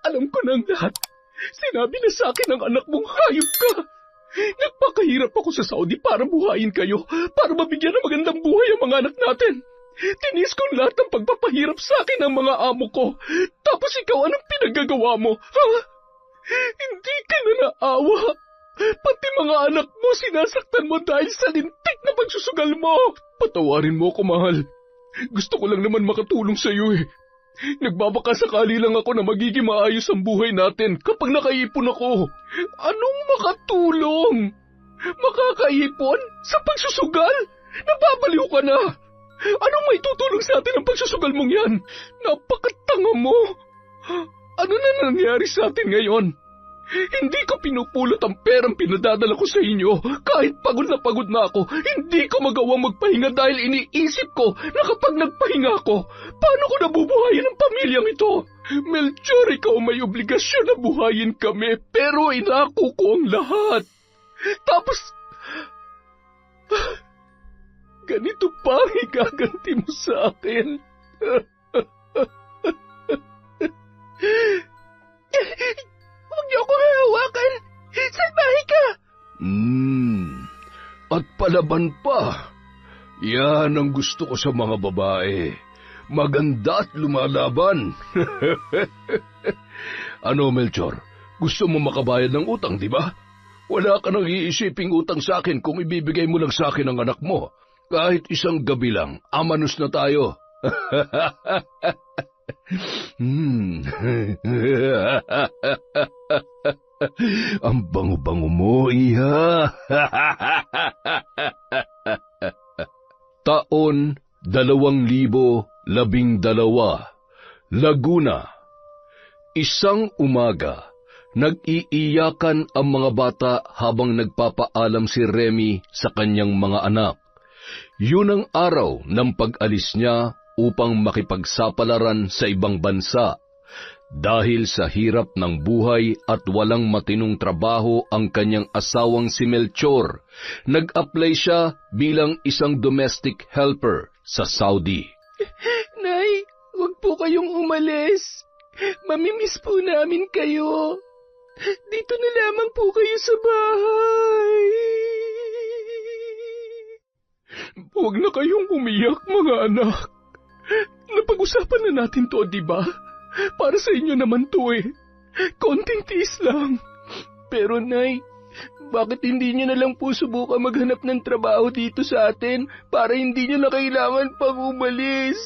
Alam ko na ang lahat. Sinabi na sa akin ng anak mong hayop ka. Nagpakahirap ako sa Saudi para buhayin kayo, para mabigyan ng magandang buhay ang mga anak natin. Tinis ko lahat ng pagpapahirap sa akin ng mga amo ko. Tapos ikaw, anong pinagagawa mo? Ha? Hindi ka na naawa. Pati mga anak mo sinasaktan mo dahil sa lintik na pagsusugal mo. Patawarin mo ako, mahal. Gusto ko lang naman makatulong sa iyo eh. Nagbabaka sakali lang ako na magiging maayos ang buhay natin kapag nakaipon ako. Anong makatulong? Makakaipon? Sa pagsusugal? Nababaliw ka na. Anong may tutulong sa atin ang pagsusugal mong yan? Napakatanga mo. Ano na nangyari sa atin ngayon? Hindi ko pinupulot ang perang pinadadala ko sa inyo. Kahit pagod na ako, hindi ko magawang magpahinga dahil iniisip ko na kapag nagpahinga ako, paano ko nabubuhayin ang pamilyang ito? Melchor, ikaw may obligasyon na buhayin kami, pero inako ko ang lahat. Tapos, ganito pa ang igaganti mo sa akin. Huwag niyo akong hahawakan! Salbahe ka! At palaban pa. Yan ang gusto ko sa mga babae. Maganda at lumalaban. Ano, Melchor? Gusto mo makabayad ng utang, di ba? Wala ka nang iisiping utang sa akin kung ibibigay mo lang sa akin ang anak mo. Kahit isang gabi lang, amanos na tayo. Ang bango-bango mo, iha. Taon 2012, Laguna. Isang umaga, nag-iiyakan ang mga bata habang nagpapaalam si Remy sa kanyang mga anak. Yun ang araw ng pag-alis niya upang makipagsapalaran sa ibang bansa. Dahil sa hirap ng buhay at walang matinong trabaho ang kanyang asawang si Melchor, nag-apply siya bilang isang domestic helper sa Saudi. Nay, huwag po kayong umalis. Mamimiss po namin kayo. Dito na lamang po kayo sa bahay. Huwag na kayong umiyak, mga anak. Napag-usapan na natin to, di ba? Para sa inyo naman to eh. Konting tiis lang. Pero Nay, bakit hindi niyo na lang po subukan maghanap ng trabaho dito sa atin para hindi niyo na kailangan pang umalis?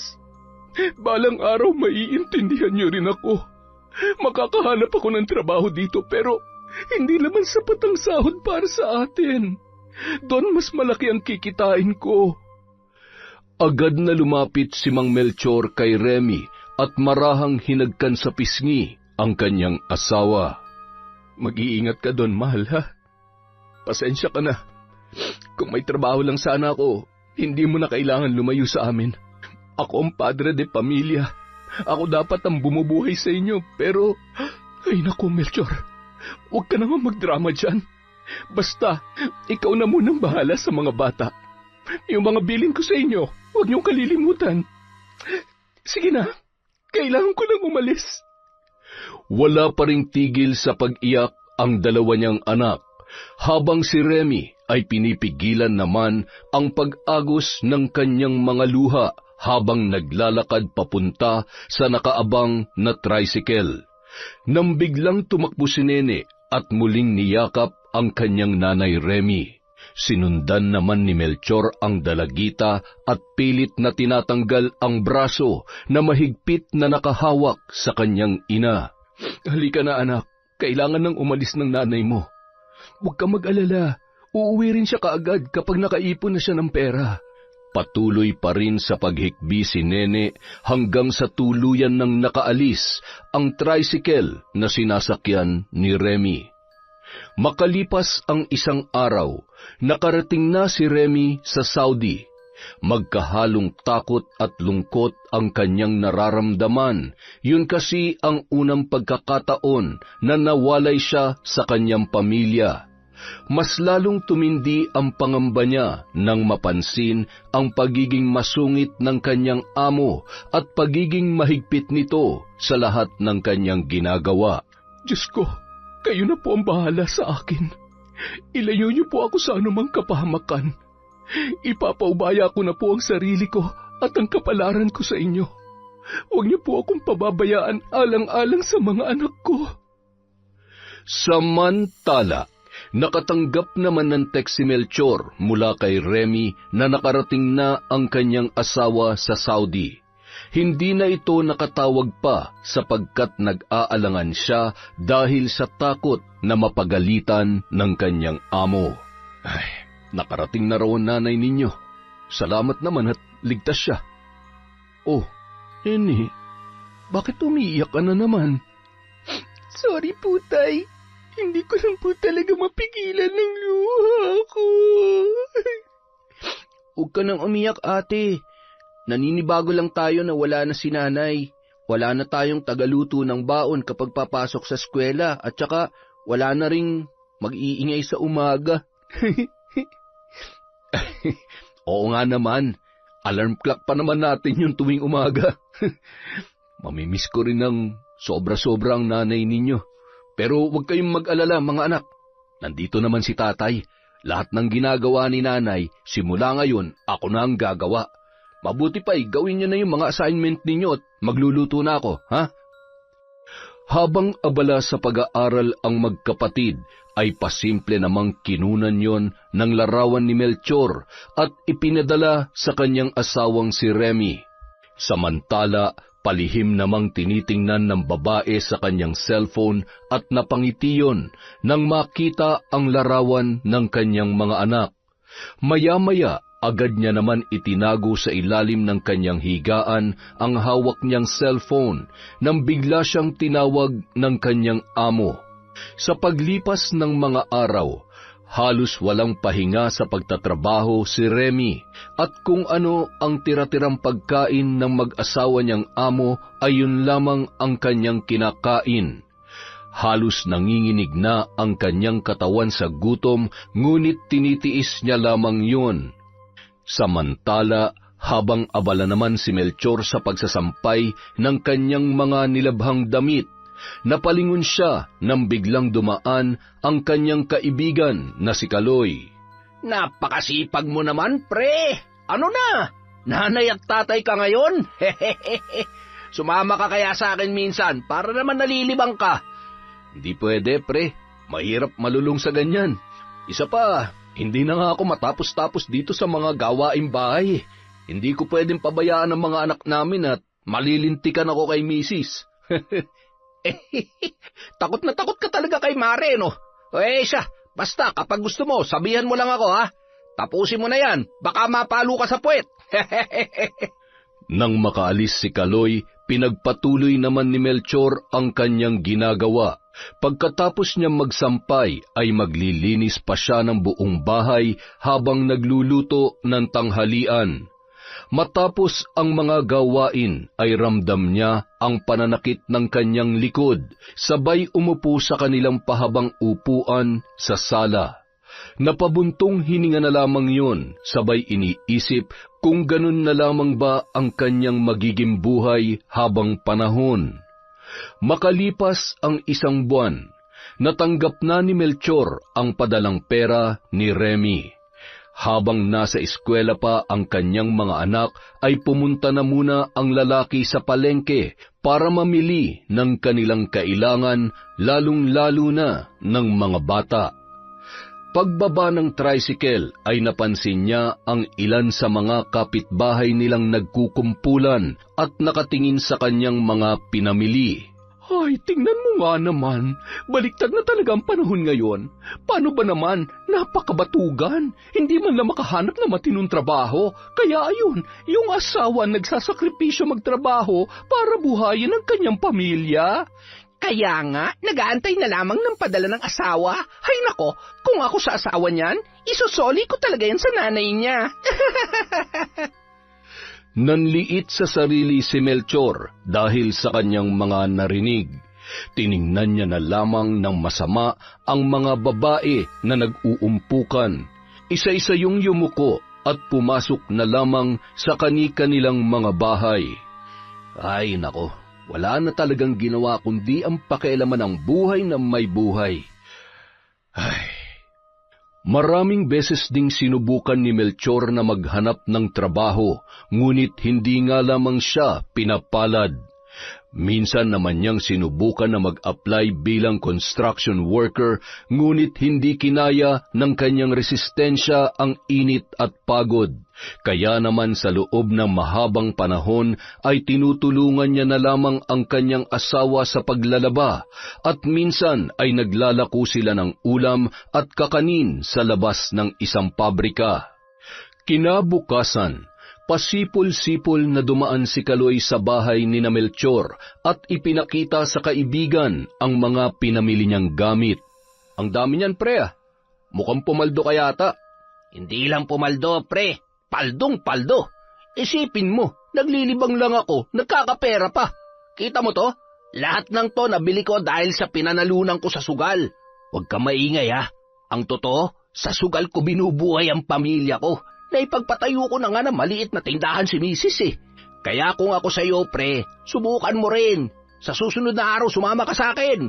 Balang araw maiintindihan niyo rin ako. Makakahanap ako ng trabaho dito pero hindi naman sapat ang sahod para sa atin. Doon mas malaki ang kikitain ko. Agad na lumapit si Mang Melchor kay Remy at marahang hinagkan sa pisngi ang kanyang asawa. Mag-iingat ka doon, mahal, ha? Pasensya ka na. Kung may trabaho lang sana ako, hindi mo na kailangan lumayo sa amin. Ako ang padre de pamilya. Ako dapat ang bumubuhay sa inyo, pero... Ay naku, Melchor, huwag ka naman magdrama dyan. Basta, ikaw na munang bahala sa mga bata. Yung mga bilin ko sa inyo, huwag niyong kalilimutan. Sige na, kailangan ko lang umalis. Wala pa ring tigil sa pag-iyak ang dalawa niyang anak, habang si Remy ay pinipigilan naman ang pag-agos ng kanyang mga luha habang naglalakad papunta sa nakaabang na tricycle. Nang biglang tumakbo si Nene at muling niyakap ang kanyang nanay Remy. Sinundan naman ni Melchor ang dalagita at pilit na tinatanggal ang braso na mahigpit na nakahawak sa kanyang ina. Halika na anak, kailangan nang umalis ng nanay mo. Huwag ka mag-alala, uuwi rin siya kaagad kapag nakaipon na siya ng pera. Patuloy pa rin sa paghikbi si Nene hanggang sa tuluyan ng nakaalis ang tricycle na sinasakyan ni Remy. Makalipas ang isang araw, nakarating na si Remy sa Saudi. Magkahalong takot at lungkot ang kanyang nararamdaman. Yun kasi ang unang pagkakataon na nawalay siya sa kanyang pamilya. Mas lalong tumindi ang pangamba niya nang mapansin ang pagiging masungit ng kanyang amo at pagiging mahigpit nito sa lahat ng kanyang ginagawa. Diyos ko, kayo na po ang bahala sa akin. Ilayo niyo po ako sa anumang kapahamakan. Ipapaubaya ko na po ang sarili ko at ang kapalaran ko sa inyo. Huwag niyo po akong pababayaan alang-alang sa mga anak ko. Samantala, nakatanggap naman ng text si Melchor mula kay Remy na nakarating na ang kanyang asawa sa Saudi. Hindi na ito nakatawag pa sapagkat nag-aalangan siya dahil sa takot na mapagalitan ng kanyang amo. Ay, nakarating na raw ang nanay ninyo. Salamat naman at ligtas siya. Oh, Henny, bakit umiiyak ka na naman? Sorry po, Tay. Hindi ko lang po talaga mapigilan ng luha ko. Huwag ka nang umiyak, ate. Naninibago lang tayo na wala na si nanay. Wala na tayong tagaluto ng baon kapag papasok sa eskwela at saka wala na ring mag-iingay sa umaga. Oo nga naman, alarm clock pa naman natin yung tuwing umaga. Mamimiss ko rin ng sobra-sobra ang nanay ninyo. Pero huwag kayong mag-alala mga anak. Nandito naman si tatay. Lahat ng ginagawa ni nanay, simula ngayon, ako na ang gagawa. Mabuti pa'y gawin niyo na yung mga assignment ninyo at magluluto na ako, ha? Habang abala sa pag-aaral ang magkapatid, ay pasimple namang kinunan yon ng larawan ni Melchor at ipinadala sa kanyang asawang si Remy. Samantala, palihim namang tinitingnan ng babae sa kanyang cellphone at napangiti yon nang makita ang larawan ng kanyang mga anak. Maya-maya, agad niya naman itinago sa ilalim ng kanyang higaan ang hawak niyang cellphone nang bigla siyang tinawag ng kanyang amo. Sa paglipas ng mga araw, halos walang pahinga sa pagtatrabaho si Remy at kung ano ang tira-tirang pagkain ng mag-asawa niyang amo ay yun lamang ang kanyang kinakain. Halos nanginginig na ang kanyang katawan sa gutom, ngunit tinitiis niya lamang yun. Samantala, habang abala naman si Melchor sa pagsasampay ng kanyang mga nilabhang damit, napalingon siya nang biglang dumaan ang kanyang kaibigan na si Kaloy. Napakasipag mo naman, pre. Ano na? Nanay at tatay ka ngayon? Sumama ka kaya sa akin minsan para naman nalilibang ka. Hindi pwede, pre. Mahirap malulung sa ganyan. Isa pa, hindi na nga ako matapos-tapos dito sa mga gawaing bahay. Hindi ko pwedeng pabayaan ang mga anak namin at malilintikan ako kay misis. Takot na takot ka talaga kay Mare, no? Siya, basta kapag gusto mo, sabihan mo lang ako, ha? Tapusin mo na yan, baka mapalo ka sa puwet. Nang makaalis si Kaloy, pinagpatuloy naman ni Melchor ang kanyang ginagawa. Pagkatapos niya magsampay, ay maglilinis pa siya ng buong bahay habang nagluluto ng tanghalian. Matapos ang mga gawain, ay ramdam niya ang pananakit ng kanyang likod, sabay umupo sa kanilang pahabang upuan sa sala. Napabuntong hininga na lamang yun, sabay iniisip kung ganun na lamang ba ang kanyang magiging buhay habang panahon. Makalipas ang 1 buwan, natanggap na ni Melchor ang padalang pera ni Remy. Habang nasa eskwela pa ang kanyang mga anak, ay pumunta na muna ang lalaki sa palengke para mamili ng kanilang kailangan, lalong-lalo na ng mga bata. Pagbaba ng tricycle ay napansin niya ang ilan sa mga kapitbahay nilang nagkukumpulan at nakatingin sa kanyang mga pinamili. Ay, tingnan mo nga naman. Baliktad na talaga ang panahon ngayon. Paano ba naman? Napakabatugan. Hindi man lang makahanap na matinong trabaho. Kaya ayun, yung asawa nagsasakripisyo magtrabaho para buhayin ang kanyang pamilya. Kaya nga, nag-aantay na lamang ng padala ng asawa. Hay nako, kung ako sa asawa niyan, isusoli ko talaga yan sa nanay niya. Nanliit sa sarili si Melchor dahil sa kanyang mga narinig. Tiningnan niya na lamang ng masama ang mga babae na nag-uumpukan. Isa-isa yung yumuko at pumasok na lamang sa kani-kanilang mga bahay. Ay nako, wala na talagang ginawa kundi ang pakialaman ng buhay na may buhay. Ay. Maraming beses ding sinubukan ni Melchor na maghanap ng trabaho, ngunit hindi nga lamang siya pinapalad. Minsan naman niyang sinubukan na mag-apply bilang construction worker, ngunit hindi kinaya ng kanyang resistensya ang init at pagod. Kaya naman sa loob ng mahabang panahon ay tinutulungan niya na lamang ang kanyang asawa sa paglalaba, at minsan ay naglalako sila ng ulam at kakanin sa labas ng isang pabrika. Kinabukasan, pasipol-sipol na dumaan si Kaloy sa bahay ni Melchor at ipinakita sa kaibigan ang mga pinamili niyang gamit. Ang dami niyan, pre. Mukhang pumaldo ka yata. Hindi lang pumaldo, pre. Paldong-paldo. Isipin mo, naglilibang lang ako, nagkakapera pa. Kita mo to? Lahat ng to nabili ko dahil sa pinanalunan ko sa sugal. Huwag ka maingay, ha. Ang totoo, sa sugal ko binubuhay ang pamilya ko. Naipagpatayo ko na nga na maliit na tindahan si misis eh. Kaya kung ako sa iyo, pre, subukan mo rin. Sa susunod na araw, sumama ka sa akin.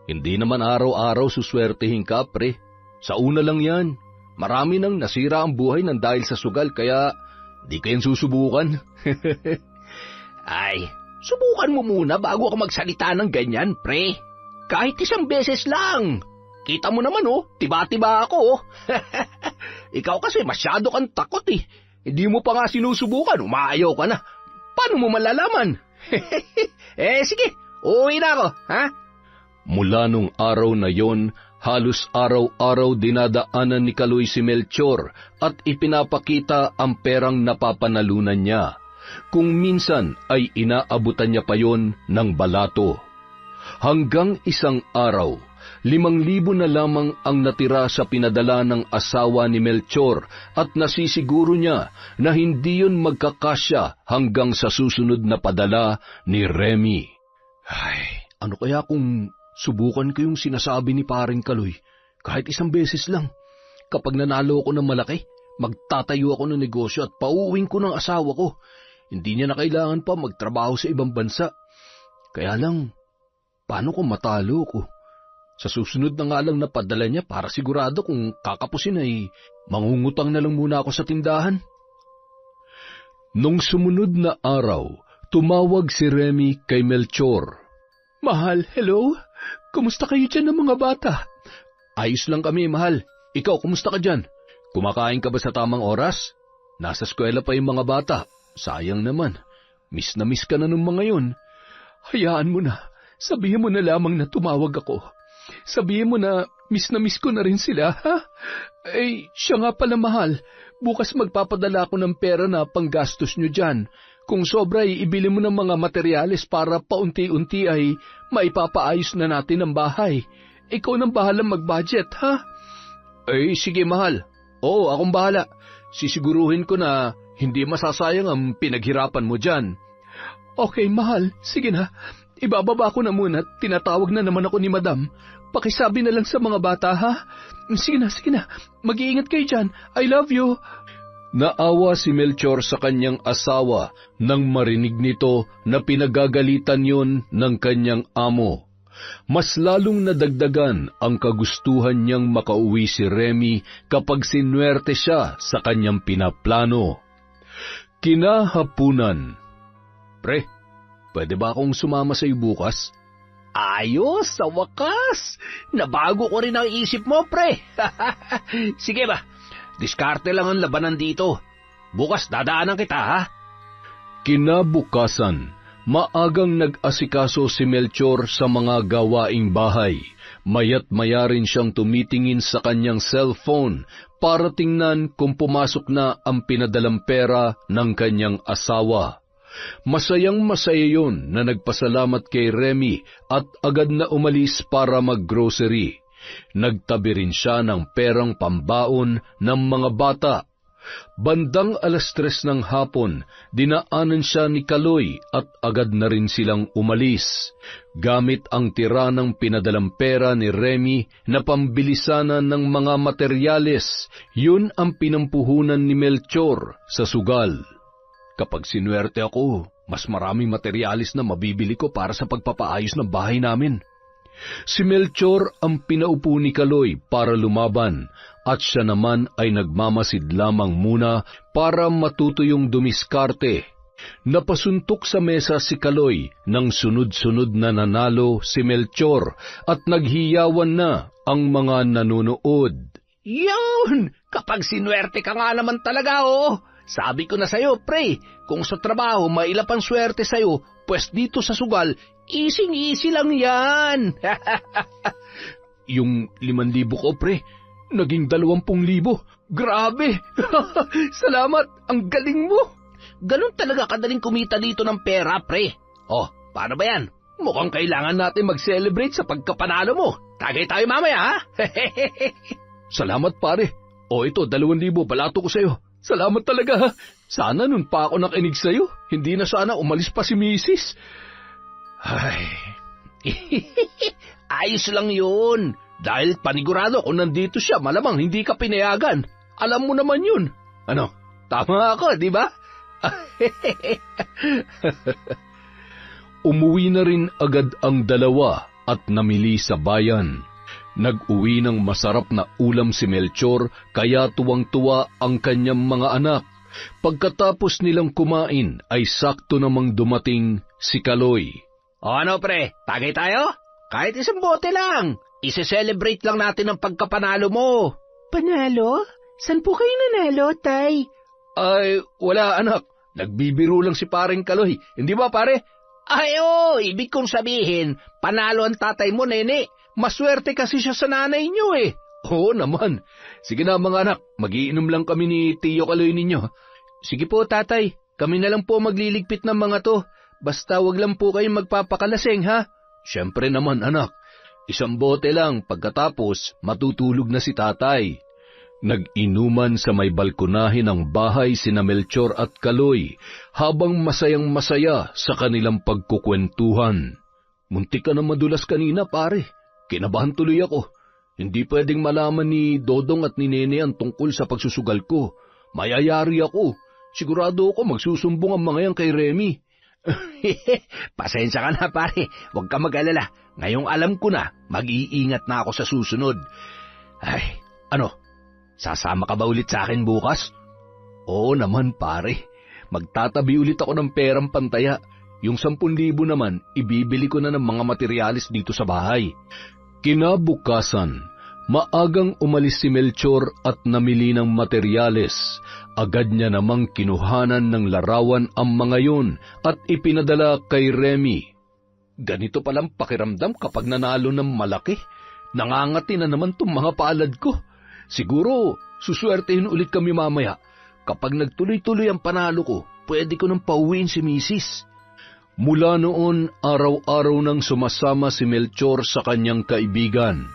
Hindi naman araw-araw suswertehin ka, pre. Sa una lang yan. Marami nang nasira ang buhay ng dahil sa sugal, kaya di kayan susubukan. Ay, subukan mo muna bago ka magsalita ng ganyan, pre. Kahit isang beses lang. Kita mo naman, oh, tiba-tiba ako, oh. Ikaw kasi masyado kang takot, eh. Hindi mo pa nga sinusubukan, umaayaw ka na. Paano mo malalaman? Sige, uuwi na ako, ha? Mula nung araw na yon, halos araw-araw dinadaanan ni Kaloy si Melchor at ipinapakita ang perang napapanalunan niya. Kung minsan ay inaabutan niya pa yon ng balato. Hanggang isang araw, 5,000 na lamang ang natira sa pinadala ng asawa ni Melchor at nasisiguro niya na hindi yun magkakasya hanggang sa susunod na padala ni Remy. Ay, ano kaya kung subukan ko yung sinasabi ni paring Kaloy? Kahit isang beses lang. Kapag nanalo ako ng malaki, magtatayo ako ng negosyo at pauuwing ko ng asawa ko. Hindi niya na kailangan pa magtrabaho sa ibang bansa. Kaya lang, paano kung matalo ko? Sa susunod na nga lang na padala niya para sigurado kung kakapusin ay mangungutang na lang muna ako sa tindahan. Nung sumunod na araw, tumawag si Remy kay Melchor. Mahal, hello? Kumusta kayo dyan ng mga bata? Ayos lang kami, mahal. Ikaw, kumusta ka dyan? Kumakain ka ba sa tamang oras? Nasa eskwela pa yung mga bata. Sayang naman. Miss na miss ka na nung mga yun. Hayaan mo na. Sabihin mo na lamang na tumawag ako. Sabihin mo na miss ko na rin sila, ha? Siya nga pala, mahal. Bukas magpapadala ako ng pera na panggastos nyo dyan. Kung sobra ay ibili mo ng mga materyales para paunti-unti ay maipapaayos na natin ang bahay. Ikaw nang bahalang mag-budget, ha? Sige, mahal. Oo, akong bahala. Sisiguruhin ko na hindi masasayang ang pinaghirapan mo dyan. Okay, mahal. Sige na. Ibababa ko na muna at tinatawag na naman ako ni Madam. Pakisabi na lang sa mga bata, ha? Sige na. Mag-iingat kayo dyan. I love you. Naawa si Melchor sa kanyang asawa nang marinig nito na pinagagalitan yun ng kanyang amo. Mas lalong nadagdagan ang kagustuhan niyang makauwi si Remy kapag sinuwerte siya sa kanyang pinaplano. Kinahapunan. Pre, pwede ba akong sumama sa iyo bukas? Ayos, sa wakas. Nabago ko rin ang isip mo, pre. Sige ba, diskarte lang ang labanan dito. Bukas dadaanan kita, ha? Kinabukasan, maagang nag-asikaso si Melchor sa mga gawaing bahay. Maya't maya rin siyang tumitingin sa kanyang cellphone para tingnan kung pumasok na ang pinadalang pera ng kanyang asawa. Masayang-masaya yun na nagpasalamat kay Remy at agad na umalis para mag-grocery. Nagtabi rin siya ng perang pambaon ng mga bata. Bandang 3:00 ng hapon, dinaanan siya ni Kaloy at agad na rin silang umalis. Gamit ang tira ng pinadalang pera ni Remy na pambilisanan ng mga materyales, yun ang pinampuhunan ni Melchor sa sugal. Kapag sinuwerte ako, mas maraming materyales na mabibili ko para sa pagpapaayos ng bahay namin. Si Melchor ang pinaupo ni Kaloy para lumaban at siya naman ay nagmamasid lamang muna para matuto yung dumiskarte. Napasuntok sa mesa si Kaloy nang sunod-sunod na nanalo si Melchor at naghiyawan na ang mga nanonood. Yun! Kapag sinuwerte ka nga naman talaga, oh! Sabi ko na sa'yo, pre, kung sa trabaho mailap ang swerte sa'yo, pues dito sa sugal, easy-easy lang yan. Yung 5,000 ko, pre, naging 20,000. Grabe! Salamat! Ang galing mo! Ganun talaga kadaling kumita dito ng pera, pre. Oh, paano ba yan? Mukhang kailangan natin mag-celebrate sa pagkapanalo mo. Tagay tayo mamaya, ha? Salamat, pare. O ito, 2,000, balato ko sa'yo. Salamat talaga, ha? Sana nun pa ako nakinig sa'yo. Hindi na sana umalis pa si Mrs. Ay, ayos lang yun. Dahil panigurado kung nandito siya, malamang hindi ka pinayagan. Alam mo naman yun. Ano, tama ako, di ba? Umuwi na rin agad ang dalawa at namili sa bayan. Nag-uwi ng masarap na ulam si Melchor, kaya tuwang-tuwa ang kanyang mga anak. Pagkatapos nilang kumain ay sakto namang dumating si Kaloy. O ano, pre, tagay tayo? Kahit isang bote lang. Ise-celebrate lang natin ang pagkapanalo mo. Panalo? San po kayo nanalo, tay? Ay, wala anak. Nagbibiro lang si paring Kaloy. Hindi ba, pare? Ay, ibig kong sabihin, panalo ang tatay mo, nene. Maswerte kasi siya sa nanay niyo, eh. Oo naman. Sige na, mga anak. Magiinom lang kami ni Tiyo Kaloy ninyo. Sige po, tatay. Kami na lang po magliligpit ng mga to. Basta wag lang po kayong magpapakalaseng, ha? Siyempre naman, anak. Isang bote lang, pagkatapos matutulog na si tatay. Nag-inuman sa may balkonahe ng bahay sina Melchor at Kaloy habang masayang-masaya sa kanilang pagkukwentuhan. Muntik ka na madulas kanina, pare. Kinabahan tuloy ako. Hindi pwedeng malaman ni Dodong at ni Nene ang tungkol sa pagsusugal ko. Mayayari ako. Sigurado ako magsusumbong ang mga yan kay Remy. Pasensya ka na, pare. Huwag ka mag-alala. Ngayong alam ko na, mag-iingat na ako sa susunod. Ay, ano? Sasama ka ba ulit sa akin bukas? Oo naman, pare. Magtatabi ulit ako ng perang pantaya. Yung 10,000 naman, ibibili ko na ng mga materyales dito sa bahay. Kinabukasan, maagang umalis si Melchor at namili ng materyales. Agad niya namang kinuhanan ng larawan ang mga yun at ipinadala kay Remy. Ganito palang pakiramdam kapag nanalo ng malaki. Nangangati na naman tong mga palad ko. Siguro, suswertehin ulit kami mamaya. Kapag nagtuloy-tuloy ang panalo ko, pwede ko nang pauwiin si Mrs. Mula noon, araw-araw nang sumasama si Melchor sa kanyang kaibigan.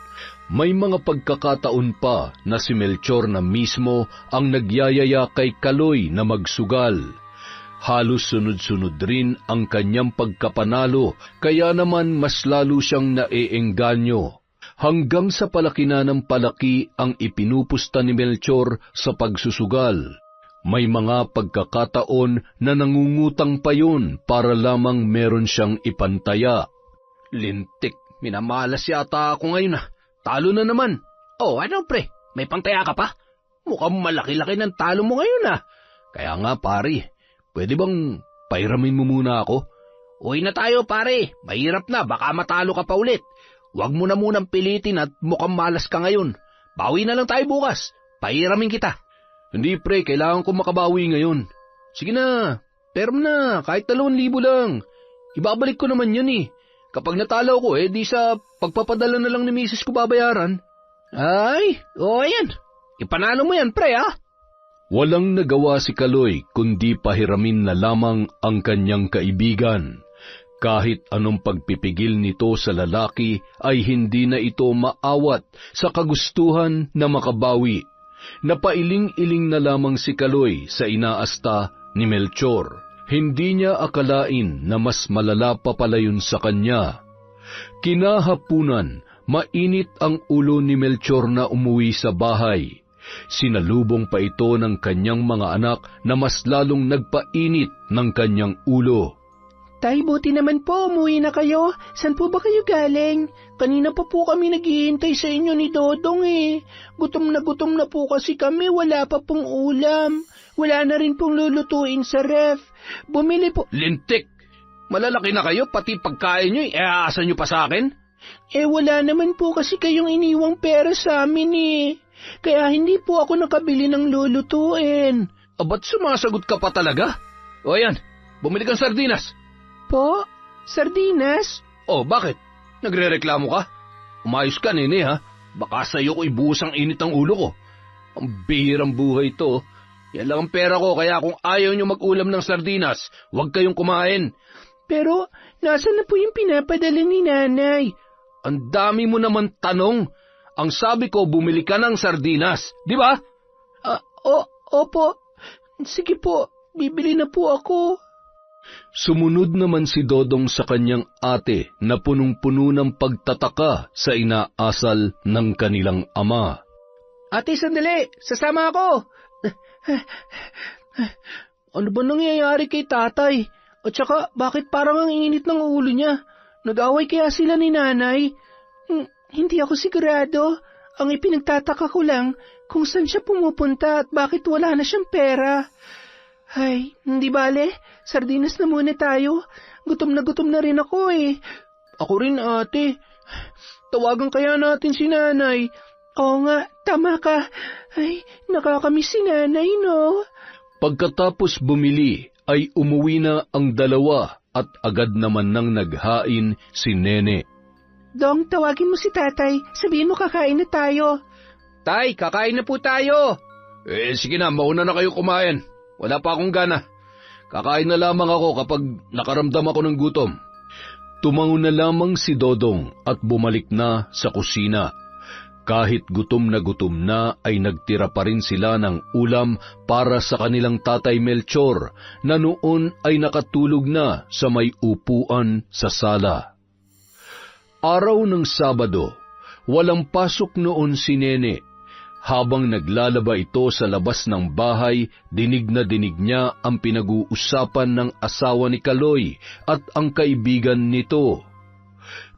May mga pagkakataon pa na si Melchor na mismo ang nagyayaya kay Kaloy na magsugal. Halos sunod-sunod rin ang kanyang pagkapanalo, kaya naman mas lalo siyang naeengganyo. Hanggang sa palaki na ng palaki ang ipinupusta ni Melchor sa pagsusugal. May mga pagkakataon na nangungutang pa yun para lamang meron siyang ipantaya. Lintik, minamalas yata ako ngayon, ah. Talo na naman. Oh, ano, pre? May pantaya ka pa? Mukhang malaki-laki ng talo mo ngayon, ah. Kaya nga, pare, pwede bang pairamin mo muna ako? Uwi na tayo, pare. Mahirap na, baka matalo ka pa ulit. Huwag mo na munang pilitin at mukhang malas ka ngayon. Bawi na lang tayo bukas. Pairamin kita. Hindi, pre, kailangan ko makabawi ngayon. Sige na, pero na, kahit 2,000 lang. Ibabalik ko naman yan eh. Kapag natalo ko, di sa pagpapadala na lang ni Mrs. ko babayaran. Ay, yan. Ipanalo mo yan, pre, ha? Walang nagawa si Kaloy kundi pahiramin na lamang ang kanyang kaibigan. Kahit anong pagpipigil nito sa lalaki ay hindi na ito maawat sa kagustuhan na makabawi. Napailing-iling na lamang si Kaloy sa inaasta ni Melchor. Hindi niya akalain na mas malala pa pala yun sa kanya. Kinahapunan, mainit ang ulo ni Melchor na umuwi sa bahay. Sinalubong pa ito ng kanyang mga anak na mas lalong nagpainit ng kanyang ulo. Tay, buti naman po, umuwi na kayo. Saan po ba kayo galing? Kanina pa po kami naghihintay sa inyo ni Dodong eh. Gutom na po kasi kami, wala pa pong ulam. Wala na rin pong lulutuin sa ref. Bumili po... Lintik! Malalaki na kayo, pati pagkain nyo, aasa nyo pa sa akin? Wala naman po kasi kayong iniwang pera sa amin eh. Kaya hindi po ako nakabili ng lulutuin. Ba't sumasagot ka pa talaga? O yan, bumili kang sardinas. Po? Sardinas? Bakit? Nagrereklamo ka? Umayos ka, nene, ha? Baka sa'yo ko ibuhos ang init ng ulo ko. Ang bihirang buhay to. Yan lang ang pera ko, kaya kung ayaw nyo mag-ulam ng sardinas, huwag kayong kumain. Pero, nasaan na po yung pinapadala ni nanay? Ang dami mo naman tanong. Ang sabi ko, bumili ka ng sardinas, di ba? Opo. Sige po, bibili na po ako. Sumunod naman si Dodong sa kanyang ate na punong-puno ng pagtataka sa inaasal ng kanilang ama. Ate, sandali! Sasama ako! Ano ba nangyayari kay tatay? At saka, bakit parang ang init ng ulo niya? Nag-away kaya sila ni nanay? Hindi ako sigurado. Ang ipinagtataka ko lang kung saan siya pumupunta at bakit wala na siyang pera. Ay, hindi bale. Sardinas na muna tayo. Gutom na rin ako eh. Ako rin, ate. Tawagan kaya natin si nanay. Oo nga, tama ka. Ay, nakakamiss si nanay, no? Pagkatapos bumili, ay umuwi na ang dalawa at agad naman nang naghain si Nene. Dong, tawagin mo si tatay. Sabihin mo kakain na tayo. Tay, kakain na po tayo. Sige na, mauna na kayo kumain. Wala pa akong gana. Kakain na lamang ako kapag nakaramdam ako ng gutom. Tumango na lamang si Dodong at bumalik na sa kusina. Kahit gutom na ay nagtira pa rin sila ng ulam para sa kanilang tatay Melchor na noon ay nakatulog na sa may upuan sa sala. Araw ng Sabado, walang pasok noon si Nene. Habang naglalaba ito sa labas ng bahay, dinig na dinig niya ang pinag-uusapan ng asawa ni Kaloy at ang kaibigan nito.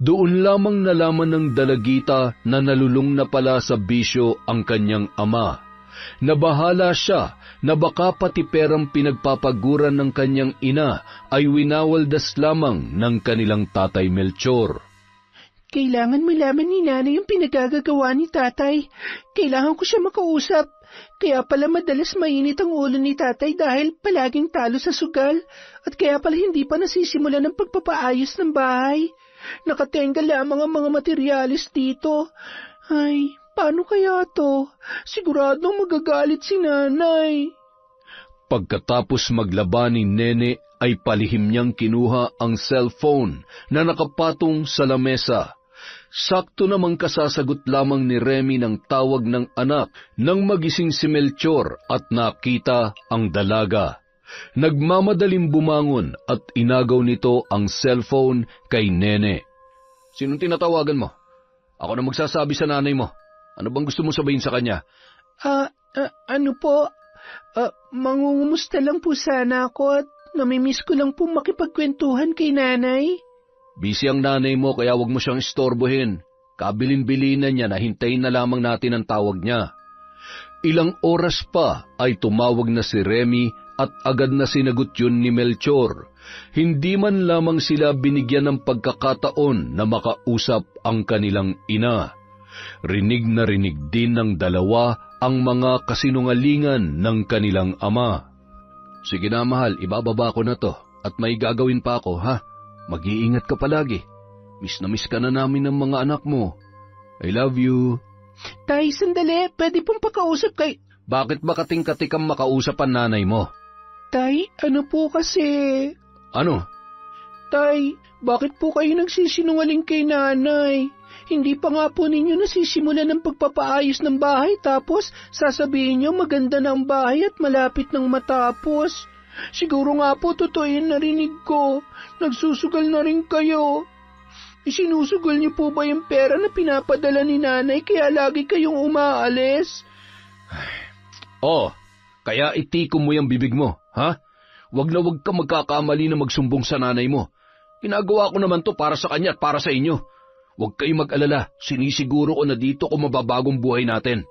Doon lamang nalaman ng dalagita na nalulung na pala sa bisyo ang kanyang ama. Nabahala siya na baka pati perang pinagpapaguran ng kanyang ina ay winawaldas lamang ng kanilang tatay Melchor. Kailangan malaman ni nanay yung pinagagagawa ni tatay. Kailangan ko siya makausap. Kaya pala madalas mainit ang ulo ni tatay dahil palaging talo sa sugal. At kaya pala hindi pa nasisimula ng pagpapaayos ng bahay. Nakatenga lamang ang mga materyales dito. Ay, paano kaya to? Siguradong magagalit si nanay. Pagkatapos maglaba ni Nene ay palihim niyang kinuha ang cellphone na nakapatong sa lamesa. Sakto namang kasasagot lamang ni Remy ng tawag ng anak nang magising si Melchor at nakita ang dalaga. Nagmamadaling bumangon at inagaw nito ang cellphone kay Nene. Sinong tinatawagan mo? Ako na magsasabi sa nanay mo. Ano bang gusto mong sabihin sa kanya? Ano po? Mangungumusta lang po sana ako at namimiss ko lang po makipagkwentuhan kay nanay. Busy ang nanay mo kaya wag mo siyang istorbohin. Kabilin-bilinan niya na hintayin na lamang natin ang tawag niya. Ilang oras pa ay tumawag na si Remy at agad na sinagot yun ni Melchor. Hindi man lamang sila binigyan ng pagkakataon na makausap ang kanilang ina. Rinig na rinig din ng dalawa ang mga kasinungalingan ng kanilang ama. Sige na mahal, ibababa ko na to at may gagawin pa ako, ha? Mag-iingat ka palagi. Miss na miss ka na namin ng mga anak mo. I love you. Tay, sandali. Pwede pong pakausap kay... Bakit ba kating-katik ang makausap ang nanay mo? Tay, ano po kasi... Ano? Tay, bakit po kayo nagsisinungaling kay nanay? Hindi pa nga po ninyo nasisimulan ng pagpapaayos ng bahay tapos sasabihin nyo maganda na ang bahay at malapit nang matapos. Siguro nga po totoo yung narinig ko. Nagsusugal na rin kayo. Isinusugal niyo po ba yung pera na pinapadala ni nanay kaya lagi kayong umaalis? Oh, kaya itikom mo yung bibig mo, ha? Wag ka magkakamali na magsumbong sa nanay mo. Ginagawa ko naman to para sa kanya at para sa inyo. Huwag kayong mag-alala, sinisiguro ko na dito ko mababagong buhay natin.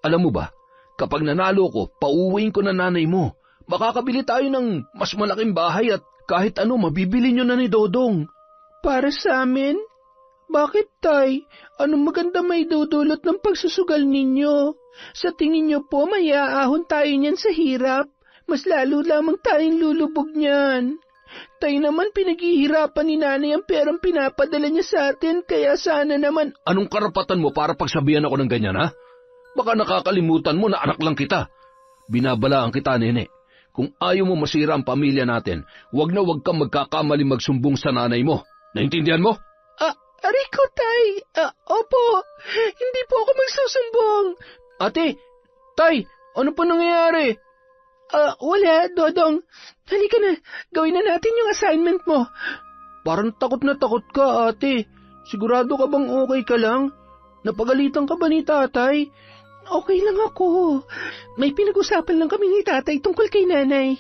Alam mo ba, kapag nanalo ko, pauwiin ko na nanay mo. Makakabili tayo ng mas malaking bahay at kahit ano mabibili nyo na ni Dodong. Para sa amin? Bakit, Tay? Anong maganda may dudulot ng pagsusugal ninyo? Sa tingin nyo po, may aahon tayo niyan sa hirap. Mas lalo lamang tayong lulubog niyan. Tay naman pinaghihirapan ni nanay ang perang pinapadala niya sa atin, kaya sana naman... Anong karapatan mo para pagsabihan ako ng ganyan, ha? Baka nakakalimutan mo na anak lang kita. Binabalaan kita, nene. Kung ayaw mo masira ang pamilya natin, wag kang magkakamali magsumbong sa nanay mo. Naintindihan mo? Ariko, Tay. Opo, hindi po ako magsusumbong. Ate, Tay, ano pa nangyayari? Wala, Dodong. Halika na, gawin na natin yung assignment mo. Parang takot na takot ka, ate. Sigurado ka bang okay ka lang? Napagalitan ka ba ni tatay? Okay lang ako. May pinag-usapan lang kami ni tatay tungkol kay nanay.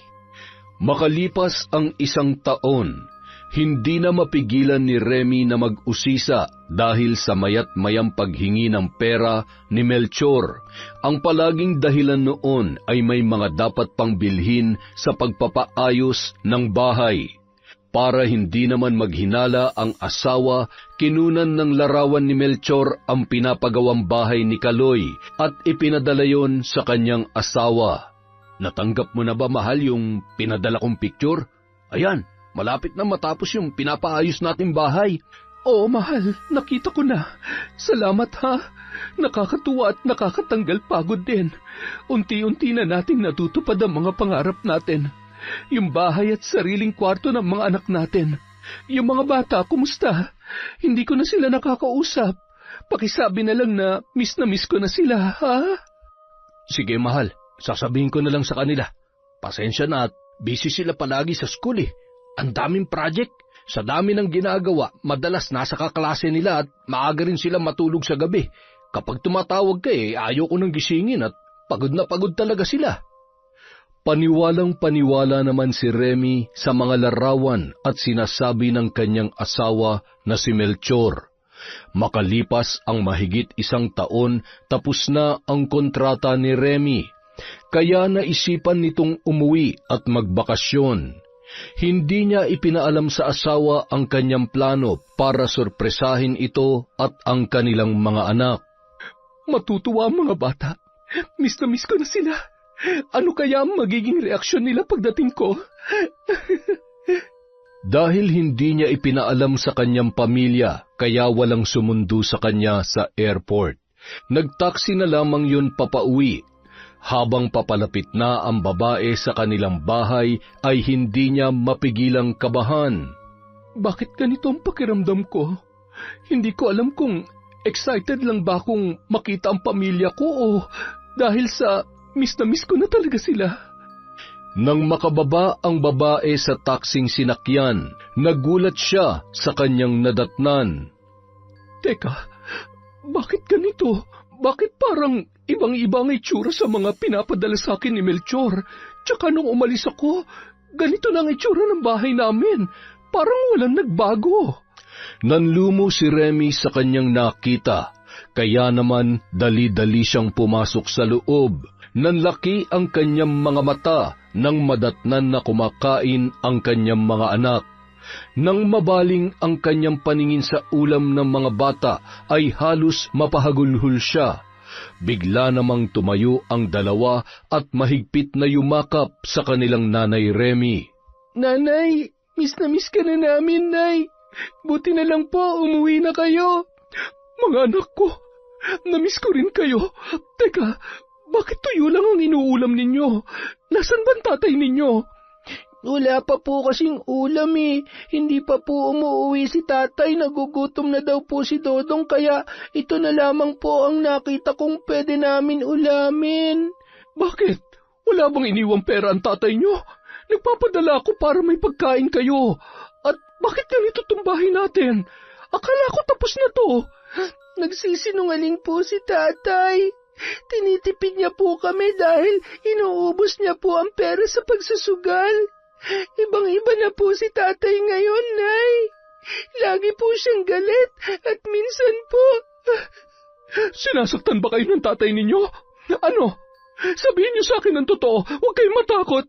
Makalipas ang 1 taon, hindi na mapigilan ni Remy na mag-usisa dahil sa mayat-mayang paghingi ng pera ni Melchor. Ang palaging dahilan noon ay may mga dapat pang bilhin sa pagpapaayos ng bahay. Para hindi naman maghinala ang asawa, kinunan ng larawan ni Melchor ang pinapagawang bahay ni Kaloy at ipinadala yon sa kanyang asawa. Natanggap mo na ba, mahal, yung pinadala kong picture? Ayan, malapit na matapos yung pinapaayos nating bahay. Oo, mahal, nakita ko na. Salamat, ha. Nakakatuwa at nakakatanggal pagod din. Unti-unti na nating natutupad ang mga pangarap natin. Yung bahay at sariling kwarto ng mga anak natin. Yung mga bata, kumusta? Hindi ko na sila nakakausap. Pakisabi na lang na miss ko na sila, ha? Sige, mahal. Sasabihin ko na lang sa kanila. Pasensya na at busy sila palagi sa school, eh. Ang daming project. Sa dami ng ginagawa, madalas nasa kaklase nila at maaga rin sila matulog sa gabi. Kapag tumatawag ka, ayaw ko nang gisingin at pagod na pagod talaga sila. Paniwalang-paniwala naman si Remy sa mga larawan at sinasabi ng kanyang asawa na si Melchor. Makalipas ang mahigit 1 taon, tapos na ang kontrata ni Remy. Kaya naisipan nitong umuwi at magbakasyon. Hindi niya ipinaalam sa asawa ang kanyang plano para sorpresahin ito at ang kanilang mga anak. Matutuwa ang mga bata. Miss na miss ko na sila. Ano kaya ang magiging reaksyon nila pagdating ko? Dahil hindi niya ipinaalam sa kanyang pamilya, kaya walang sumundo sa kanya sa airport. Nagtaksi na lamang yun papauwi. Habang papalapit na ang babae sa kanilang bahay, ay hindi niya mapigilang kabahan. Bakit ganito ang pakiramdam ko? Hindi ko alam kung excited lang ba akong makita ang pamilya ko o dahil sa miss na miss ko na talaga sila. Nang makababa ang babae sa taksing sinakyan, nagulat siya sa kanyang nadatnan. Teka, bakit ganito? Bakit parang ibang-iba ang itsura sa mga pinapadala sa akin ni Melchor? Tsaka nung umalis ako, ganito na ang itsura ng bahay namin. Parang walang nagbago. Nanlumo si Remy sa kanyang nakita, kaya naman dali-dali siyang pumasok sa loob. Nanlaki ang kanyang mga mata nang madatnan na kumakain ang kanyang mga anak. Nang mabaling ang kanyang paningin sa ulam ng mga bata, ay halos mapahagulhol siya. Bigla namang tumayo ang dalawa at mahigpit na yumakap sa kanilang nanay Remy. Nanay, miss na miss ka na namin, Nay. Buti na lang po, umuwi na kayo. Mga anak ko, na-miss ko rin kayo. Teka, bakit tuyo lang ang inuulam ninyo? Nasaan ba ang tatay ninyo? Wala pa po kasing ulam eh. Hindi pa po umuwi si tatay. Nagugutom na daw po si Dodong kaya ito na lamang po ang nakita kong pwede namin ulamin. Bakit? Wala bang iniwang pera ang tatay nyo? Nagpapadala ako para may pagkain kayo. At bakit ganito itong bahay natin? Akala ko tapos na to. Nagsisinungaling po si tatay. Tinitipid niya po kami dahil inuubos niya po ang pera sa pagsusugal. Ibang-iba na po si tatay ngayon, Nay. Lagi po siyang galit at minsan po... Sinasaktan ba kayo ng tatay ninyo? Ano? Sabihin niyo sa akin ang totoo. Huwag kayong matakot.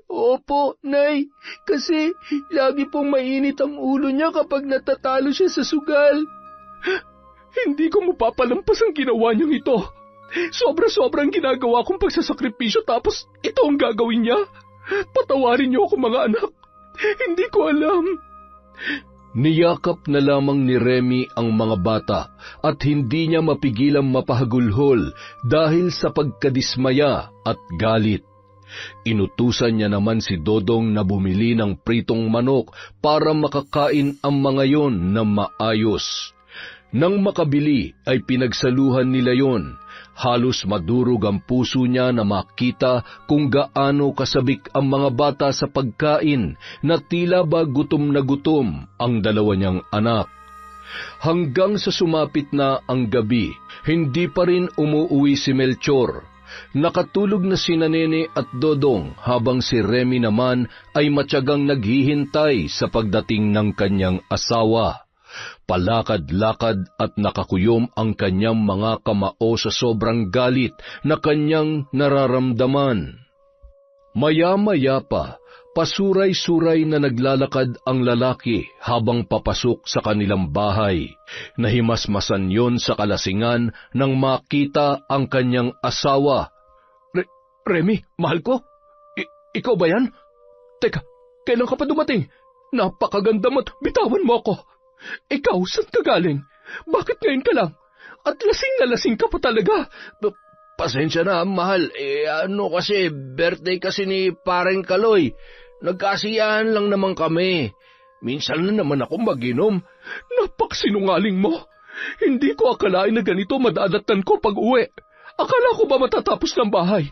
Opo, Nay. Kasi lagi pong mainit ang ulo niya kapag natatalo siya sa sugal. Hindi ko mapapalampas ang ginawa niyang ito. Sobra-sobrang ginagawa kong pagsasakripisyo tapos ito ang gagawin niya. Patawarin niyo ako mga anak. Hindi ko alam. Niyakap na lamang ni Remy ang mga bata at hindi niya mapigilang mapahagulhol dahil sa pagkadismaya at galit. Inutusan niya naman si Dodong na bumili ng pritong manok para makakain ang mga yon na maayos. Nang makabili ay pinagsaluhan nila yon. Halos madurog ang puso niya na makita kung gaano kasabik ang mga bata sa pagkain na tila ba gutom na gutom ang dalawa niyang anak. Hanggang sa sumapit na ang gabi, hindi pa rin umuuwi si Melchor. Nakatulog na sina Nene at Dodong habang si Remy naman ay matyagang naghihintay sa pagdating ng kanyang asawa. Palakad-lakad at nakakuyom ang kanyang mga kamao sa sobrang galit na kanyang nararamdaman. Maya-maya pa, pasuray-suray na naglalakad ang lalaki habang papasok sa kanilang bahay. Nahimasmasan yon sa kalasingan nang makita ang kanyang asawa. Remy, mahal ko? Ikaw ba yan? Teka, kailan ka pa dumating? Napakaganda mo't bitawan mo ako. Ikaw, saan ka galing? Bakit ngayon ka lang? At lasing na lasing ka pa talaga. Pasensya na, mahal. Kasi, birthday kasi ni Pareng Kaloy. Nagkasiyahan lang naman kami. Minsan na naman ako mag-inom. Napaksinungaling mo. Hindi ko akalain na ganito madadatan ko pag uwi. Akala ko ba matatapos ng bahay?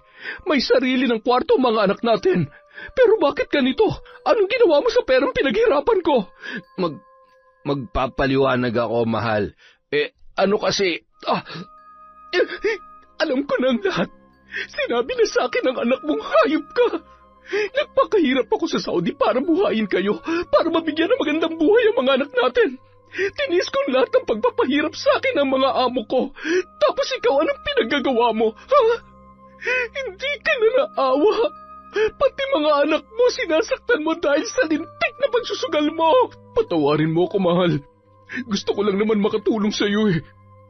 May sarili ng kwarto mga anak natin. Pero bakit ganito? Anong ginawa mo sa perang pinaghirapan ko? Magpapaliwanag ako, mahal. Kasi... Alam ko na ang lahat. Sinabi na sa akin ng anak mong hayop ka. Nagpakahirap ako sa Saudi para buhayin kayo, para mabigyan ng magandang buhay ang mga anak natin. Tinis kong lahat ng pagpapahirap sa akin ng mga amo ko. Tapos ikaw, anong pinaggagawa mo? Ha? Hindi ka na naawa. Pati mga anak mo sinasaktan mo dahil sa lintik na pagsusugal mo. Patawarin mo ako, mahal. Gusto ko lang naman makatulong sa iyo eh.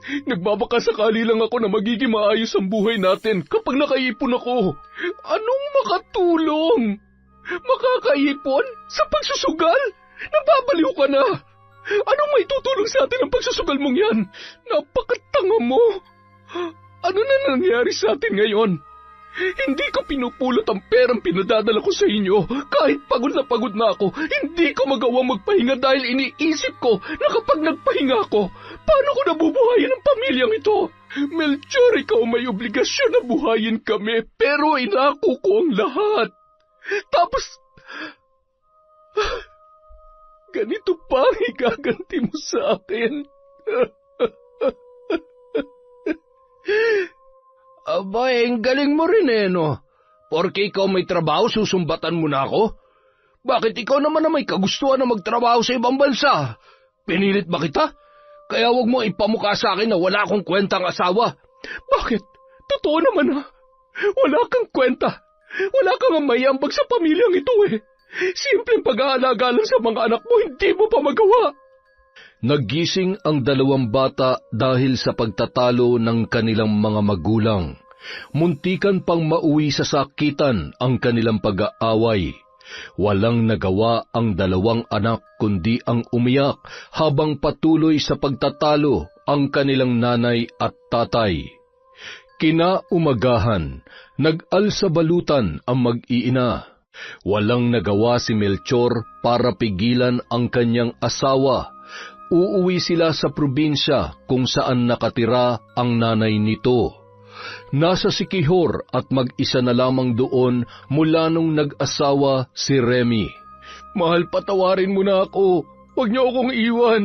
Nagbabakasakali lang ako na magiging maayos ang buhay natin kapag nakaipon ako. Anong makatulong? Makakaipon? Sa pagsusugal? Nababaliw ka na. Anong may tutulong sa atin ang pagsusugal mong yan? Napakatanga mo. Ano na nangyari sa atin ngayon? Hindi ko pinupulot ang perang pinadadala ko sa inyo. Kahit pagod na ako, hindi ko magawang magpahinga dahil iniisip ko na kapag nagpahinga ako, paano ko nabubuhayin ang pamilyang ito? Melchor, ikaw may obligasyon na buhayin kami, pero inako ko ang lahat. Tapos, ganito pa ang igaganti mo sa akin. Abay, ang galing mo rin no? Porke ikaw may trabaho, susumbatan mo na ako? Bakit ikaw naman na may kagustuhan na magtrabaho sa ibang bansa? Pinilit ba kita? Kaya wag mo ipamukha sa akin na wala akong kwentang asawa. Bakit? Totoo naman ha. Wala kang kwenta. Wala kang mayambag sa pamilyang ito eh. Simpleng pag-aalaga lang sa mga anak mo, hindi mo pa magawa. Naggising ang dalawang bata dahil sa pagtatalo ng kanilang mga magulang. Muntikan pang mauwi sa sakitan ang kanilang pag-aaway. Walang nagawa ang dalawang anak kundi ang umiyak habang patuloy sa pagtatalo ang kanilang nanay at tatay. Kinaumagahan, nag-alsabalutan ang mag-iina. Walang nagawa si Melchor para pigilan ang kanyang asawa. Uuwi sila sa probinsya kung saan nakatira ang nanay nito. Nasa Siquijor at mag-isa na lamang doon mula nung nag-asawa si Remy. Mahal, patawarin mo na ako. Huwag niyo akong iwan.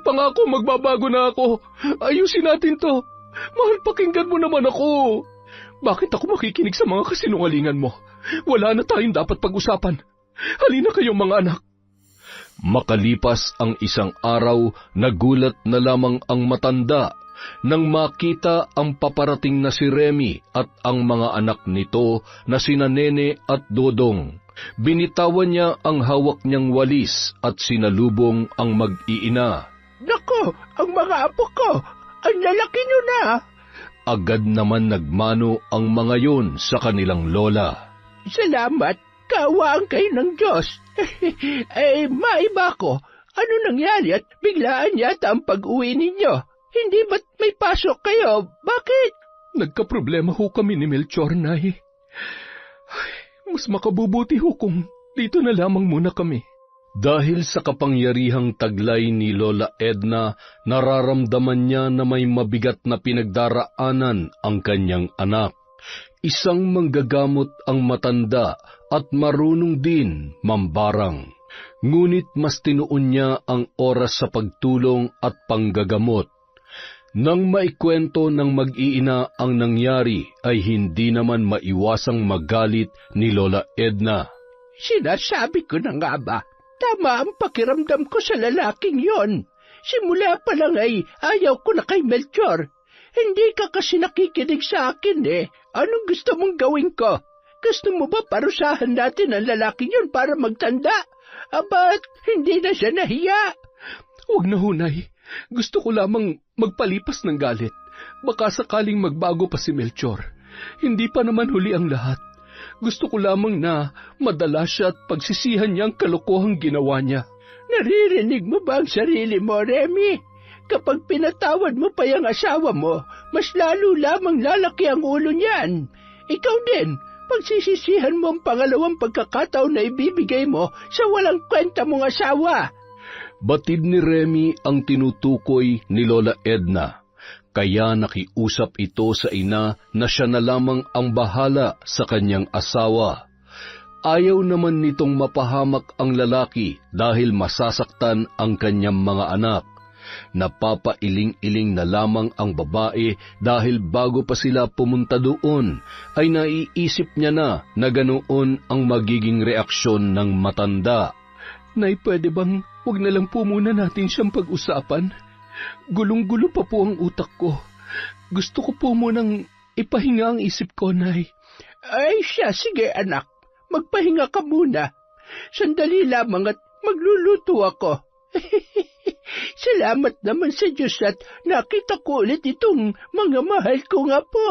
Pangako magbabago na ako. Ayusin natin to. Mahal, pakinggan mo naman ako. Bakit ako makikinig sa mga kasinungalingan mo? Wala na tayong dapat pag-usapan. Halina kayong mga anak. Makalipas ang isang araw, nagulat na lamang ang matanda nang makita ang paparating na si Remy at ang mga anak nito na sina Nene at Dodong. Binitawan niya ang hawak niyang walis at sinalubong ang mag-iina. Nako, ang mga apo ko, ang lalaki nyo na. Agad naman nagmano ang mga yun sa kanilang lola. Salamat, kaawaan kayo ng Diyos. Maiba ko, ano nangyari at biglaan yata ang pag-uwi ninyo? Hindi ba't may pasok kayo? Bakit? Nagkaproblema ho kami ni Melchor, Nay. Mas makabubuti ho kung dito na lamang muna kami. Dahil sa kapangyarihang taglay ni Lola Edna, nararamdaman niya na may mabigat na pinagdaraanan ang kanyang anak. Isang manggagamot ang matanda at marunong din mambarang. Ngunit mas tinuon niya ang oras sa pagtulong at panggagamot. Nang maikwento ng mag-iina ang nangyari ay hindi naman maiwasang magalit ni Lola Edna. Sinasabi ko na nga ba, tama ang pakiramdam ko sa lalaking yon. Simula pa lang ay ayaw ko na kay Melchor. Hindi ka kasi nakikinig sa akin eh. Anong gusto mong gawin ko? Gusto mo ba parusahan natin ang lalaking yon para magtanda? Abat, hindi na siya nahiya. Huwag na ho, Nay. Gusto ko lamang magpalipas ng galit. Baka sakaling magbago pa si Melchor. Hindi pa naman huli ang lahat. Gusto ko lamang na madala siya at pagsisihan niya ang kalokohang ginawa niya. Naririnig mo ba ang sarili mo, Remy? Kapag pinatawad mo pa yung asawa mo, mas lalo lamang lalaki ang ulo niyan. Ikaw din, pagsisisihan mo ang pangalawang pagkakataon na ibibigay mo sa walang kwenta mong asawa. Batid ni Remy ang tinutukoy ni Lola Edna, kaya nakiusap ito sa ina na siya na lamang ang bahala sa kanyang asawa. Ayaw naman nitong mapahamak ang lalaki dahil masasaktan ang kanyang mga anak. Napapailing-iling na lamang ang babae dahil bago pa sila pumunta doon ay naiisip niya na ganoon ang magiging reaksyon ng matanda. Nay, pwede bang huwag na lang po muna natin siyang pag-usapan? Gulong-gulo pa po ang utak ko. Gusto ko po munang ipahinga ang isip ko, Nay. Ay siya, sige anak. Magpahinga ka muna. Sandali lamang at magluluto ako. Salamat naman sa Diyos at nakita ko ulit itong mga mahal ko nga po.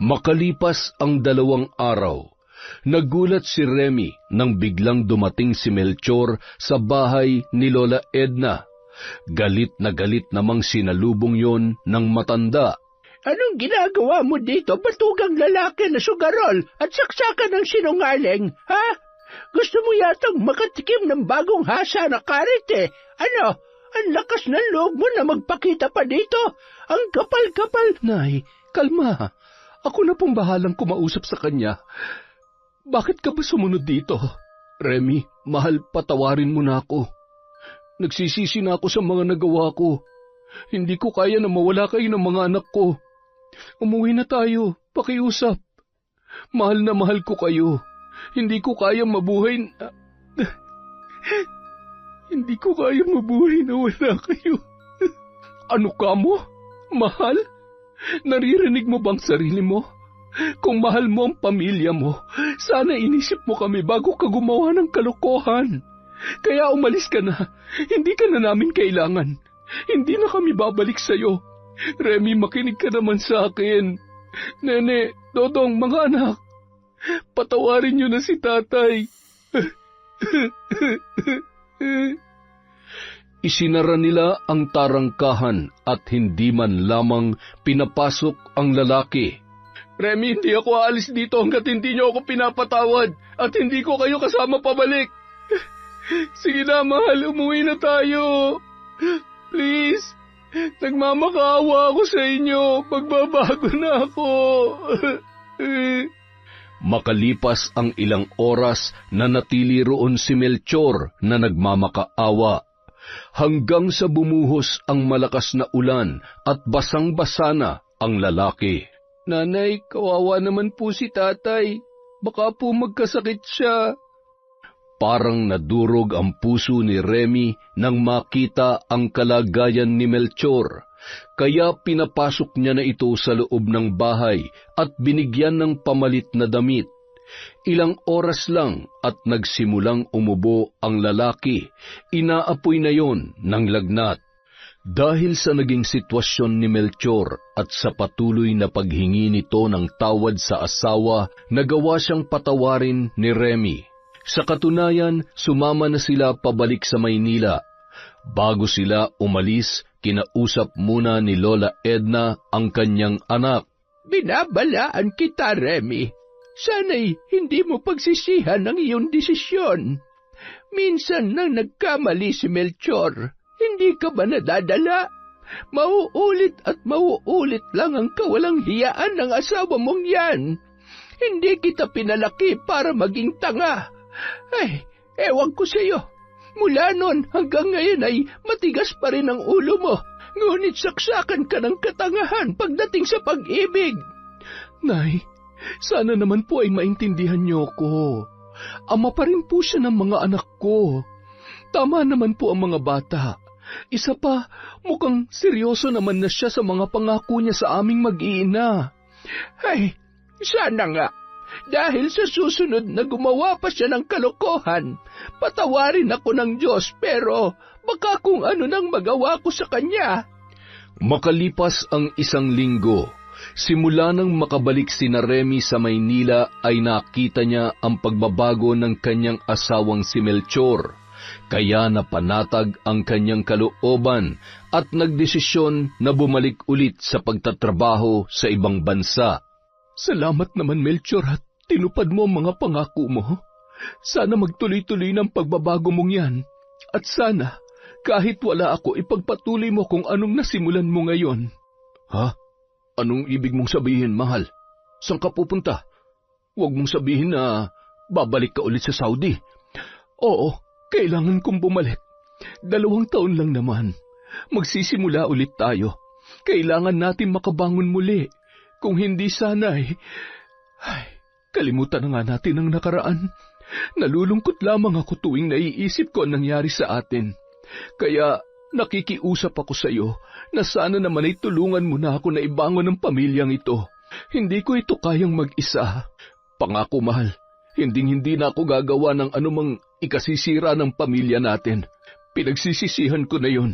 Makalipas ang 2 araw, nagulat si Remy nang biglang dumating si Melchor sa bahay ni Lola Edna. Galit namang sinalubong yon ng matanda. Anong ginagawa mo dito, batugang lalaki na sugarol at saksakan ng sinungaling, ha? Gusto mo yatang makatikim ng bagong hasa na karit eh. Ano? Ang lakas ng loob mo na magpakita pa dito. Ang kapal-kapal. Nay, kalma. Ako na pong bahalang kumausap sa kanya. Bakit ka ba sumunod dito? Remy, mahal, patawarin mo na ako. Nagsisisi na ako sa mga nagawa ko. Hindi ko kaya na mawala kayo ng mga anak ko. Umuwi na tayo, pakiusap. Mahal na mahal ko kayo. Hindi ko kaya mabuhay na wala kayo. Ano ka mo? Mahal? Naririnig mo bang sarili mo? Kung mahal mo ang pamilya mo, sana inisip mo kami bago ka gumawa ng kalokohan. Kaya umalis ka na. Hindi ka na namin kailangan. Hindi na kami babalik sa'yo. Remy, makinig ka naman sa akin. Nene, Dodong, mga anak, patawarin niyo na si tatay. Isinara nila ang tarangkahan at hindi man lamang pinapasok ang lalaki. Remy, hindi ako aalis dito hanggat hindi niyo ako pinapatawad at hindi ko kayo kasama pabalik. Sige na, mahal, umuwi na tayo. Please, nagmamakaawa ako sa inyo. Magbabago na ako. Makalipas ang ilang oras na natili roon si Melchor na nagmamakaawa, hanggang sa bumuhos ang malakas na ulan at basang-basa na ang lalaki. Nanay, kawawa naman po si tatay. Baka po magkasakit siya. Parang nadurog ang puso ni Remy nang makita ang kalagayan ni Melchor, kaya pinapasok niya na ito sa loob ng bahay at binigyan ng pamalit na damit. Ilang oras lang at nagsimulang umubo ang lalaki, inaapoy na yon ng lagnat. Dahil sa naging sitwasyon ni Melchor at sa patuloy na paghingi nito ng tawad sa asawa, nagawa siyang patawarin ni Remy. Sa katunayan, sumama na sila pabalik sa Maynila. Bago sila umalis, kinausap muna ni Lola Edna ang kanyang anak. Binabalaan kita, Remy. Sana'y hindi mo pagsisihan ang iyong desisyon. Minsan nang nagkamali si Melchor, hindi ka ba nadadala? Mauulit at mauulit lang ang kawalang hiyaan ng asawa mong yan. Hindi kita pinalaki para maging tanga. Ay, ewan ko sa iyo. Mula noon hanggang ngayon ay matigas pa rin ang ulo mo. Ngunit saksakan ka ng katangahan pagdating sa pag-ibig. Nay, sana naman po ay maintindihan niyo ko. Ama pa rin po siya ng mga anak ko. Tama naman po ang mga bata. Isa pa, mukhang seryoso naman na siya sa mga pangako niya sa aming mag-iina. Ay, sana nga. Dahil sa susunod na gumawa pa siya ng kalokohan, patawarin ako ng Diyos, pero baka kung ano nang magawa ko sa kanya. Makalipas ang isang linggo, simula nang makabalik sina Remy sa Maynila ay nakita niya ang pagbabago ng kanyang asawang si Melchor. Kaya napanatag ang kanyang kalooban at nagdesisyon na bumalik ulit sa pagtatrabaho sa ibang bansa. Salamat naman, Melchor, at tinupad mo ang mga pangako mo. Sana magtuloy-tuloy ng pagbabago mong yan. At sana, kahit wala ako, ipagpatuloy mo kung anong nasimulan mo ngayon. Ha? Anong ibig mong sabihin, mahal? Saan ka pupunta? Huwag mong sabihin na babalik ka ulit sa Saudi. Oo, kailangan kong bumalik. 2 taon lang naman. Magsisimula ulit tayo. Kailangan natin makabangon muli. Kung hindi sana kalimutan na nga natin ang nakaraan. Nalulungkot lamang ako tuwing naiisip ko ang nangyari sa atin. Kaya nakikiusap ako sa iyo na sana naman ay tulungan mo na ako na ibangon ang pamilyang ito. Hindi ko ito kayang mag-isa. Pangako, mahal, hindi na ako gagawa ng anumang ikasisira ng pamilya natin. Pinagsisisihan ko na yon.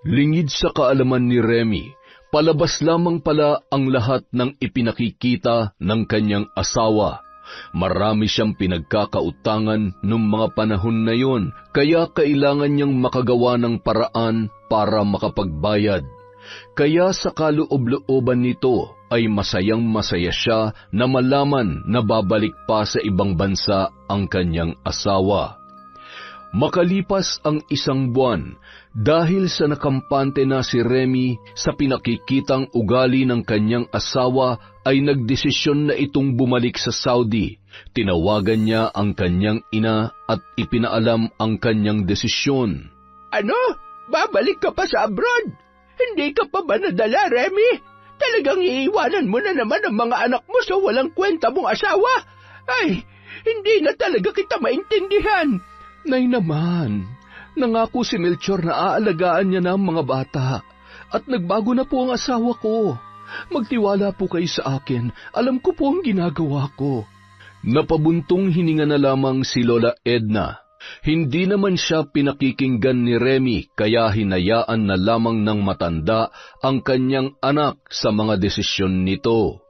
Lingid sa kaalaman ni Remy, palabas lamang pala ang lahat ng ipinakikita ng kanyang asawa. Marami siyang pinagkakautangan noong mga panahon na yon, kaya kailangan niyang makagawa ng paraan para makapagbayad. Kaya sa kaloob-looban nito ay masayang-masaya siya na malaman na babalik pa sa ibang bansa ang kanyang asawa. Makalipas ang 1 buwan, dahil sa nakampante na si Remy sa pinakikitang ugali ng kanyang asawa, ay nagdesisyon na itong bumalik sa Saudi. Tinawagan niya ang kanyang ina at ipinaalam ang kanyang desisyon. Ano? Babalik ka pa sa abroad? Hindi ka pa ba nadala, Remy? Talagang iiwanan mo na naman ang mga anak mo sa walang kwenta mong asawa? Ay, hindi na talaga kita maintindihan. Nay naman, nangako si Melchor na aalagaan niya na ang mga bata at nagbago na po ang asawa ko. Magtiwala po kayo sa akin, alam ko po ang ginagawa ko. Napabuntong hininga na lamang si Lola Edna. Hindi naman siya pinakikinggan ni Remy kaya hinayaan na lamang ng matanda ang kanyang anak sa mga desisyon nito.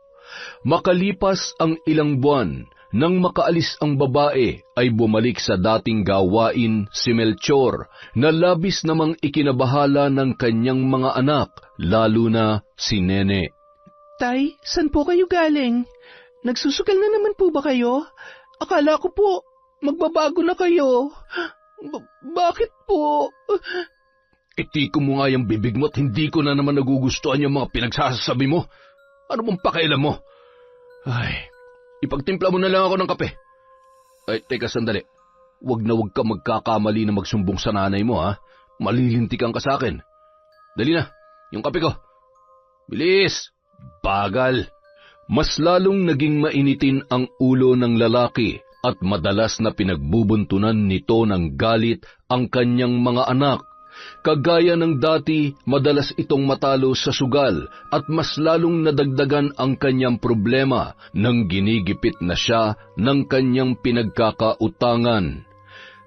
Makalipas ang ilang buwan, nang makaalis ang babae, ay bumalik sa dating gawain si Melchor, na labis namang ikinabahala ng kanyang mga anak, lalo na si Nene. Tay, saan po kayo galing? Nagsusugal na naman po ba kayo? Akala ko po, magbabago na kayo. Bakit po? Itiko mo nga yung bibig mo at hindi ko na naman nagugustuhan yung mga pinagsasabi mo. Ano bang pakialam mo? Ay, ipagtimpla mo na lang ako ng kape. Ay, teka sandali. Huwag ka magkakamali na magsumbong sa nanay mo, ha? Malilintikan ka sa akin. Dali na, yung kape ko. Bilis! Bagal! Mas lalong naging mainitin ang ulo ng lalaki at madalas na pinagbubuntunan nito ng galit ang kanyang mga anak. Kagaya ng dati, madalas itong matalo sa sugal at mas lalong nadagdagan ang kanyang problema nang ginigipit na siya ng kanyang pinagkakautangan.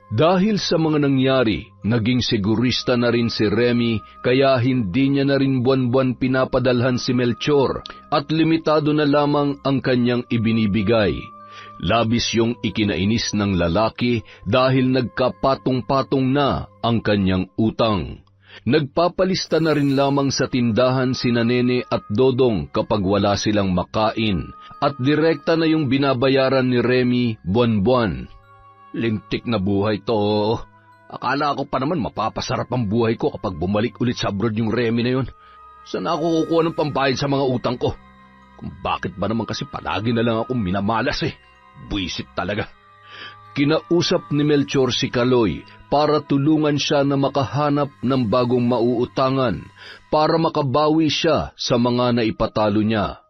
Dahil sa mga nangyari, naging sigurista na rin si Remy kaya hindi niya na rin buwan-buwan pinapadalhan si Melchor at limitado na lamang ang kanyang ibinibigay. Labis yung ikinainis ng lalaki dahil nagkapatong-patong na ang kanyang utang. Nagpapalista na rin lamang sa tindahan sina Nene at Dodong kapag wala silang makain at direkta na yung binabayaran ni Remy buwan-buwan. Lintik na buhay to. Akala ko pa naman mapapasarap ang buhay ko kapag bumalik ulit sa abroad yung Remy na yun. Saan ako kukuha ng pambayad sa mga utang ko? Kung bakit ba naman kasi palagi na lang akong minamalas eh. Buisit talaga. Kinausap ni Melchor si Kaloy para tulungan siya na makahanap ng bagong mauutangan para makabawi siya sa mga naipatalo niya.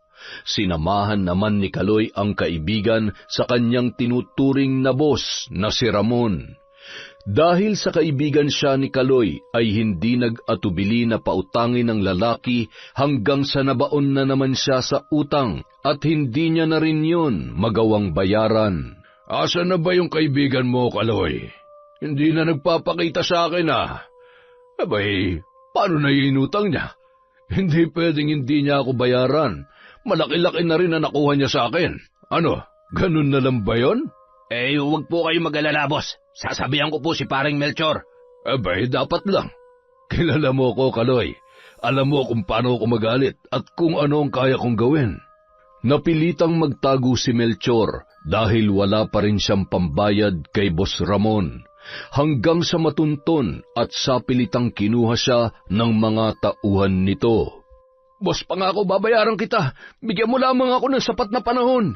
Sinamahan naman ni Kaloy ang kaibigan sa kanyang tinuturing na boss na si Ramon. Dahil sa kaibigan siya ni Kaloy ay hindi nag-atubili na pautangin ng lalaki hanggang sa nabaon na naman siya sa utang at hindi niya na rin yun magawang bayaran. Asa na ba yung kaibigan mo, Kaloy? Hindi na nagpapakita sa akin Abay, paano na yung inutang niya? Hindi pwedeng hindi niya ako bayaran. Malaki-laki na rin na nakuha niya sa akin. Ano, ganun na lang ba yun? Huwag po kayo mag-alala, boss. Sasabihan ko po si paring Melchor. Abay, dapat lang. Kilala mo ko, Kaloy. Alam mo kung paano ako magalit at kung ano ang kaya kong gawin. Napilitang magtago si Melchor dahil wala pa rin siyang pambayad kay Boss Ramon. Hanggang sa matunton at sapilitang kinuha siya ng mga tauhan nito. Boss, pangako babayaran kita. Bigyan mo lamang ako ng sapat na panahon.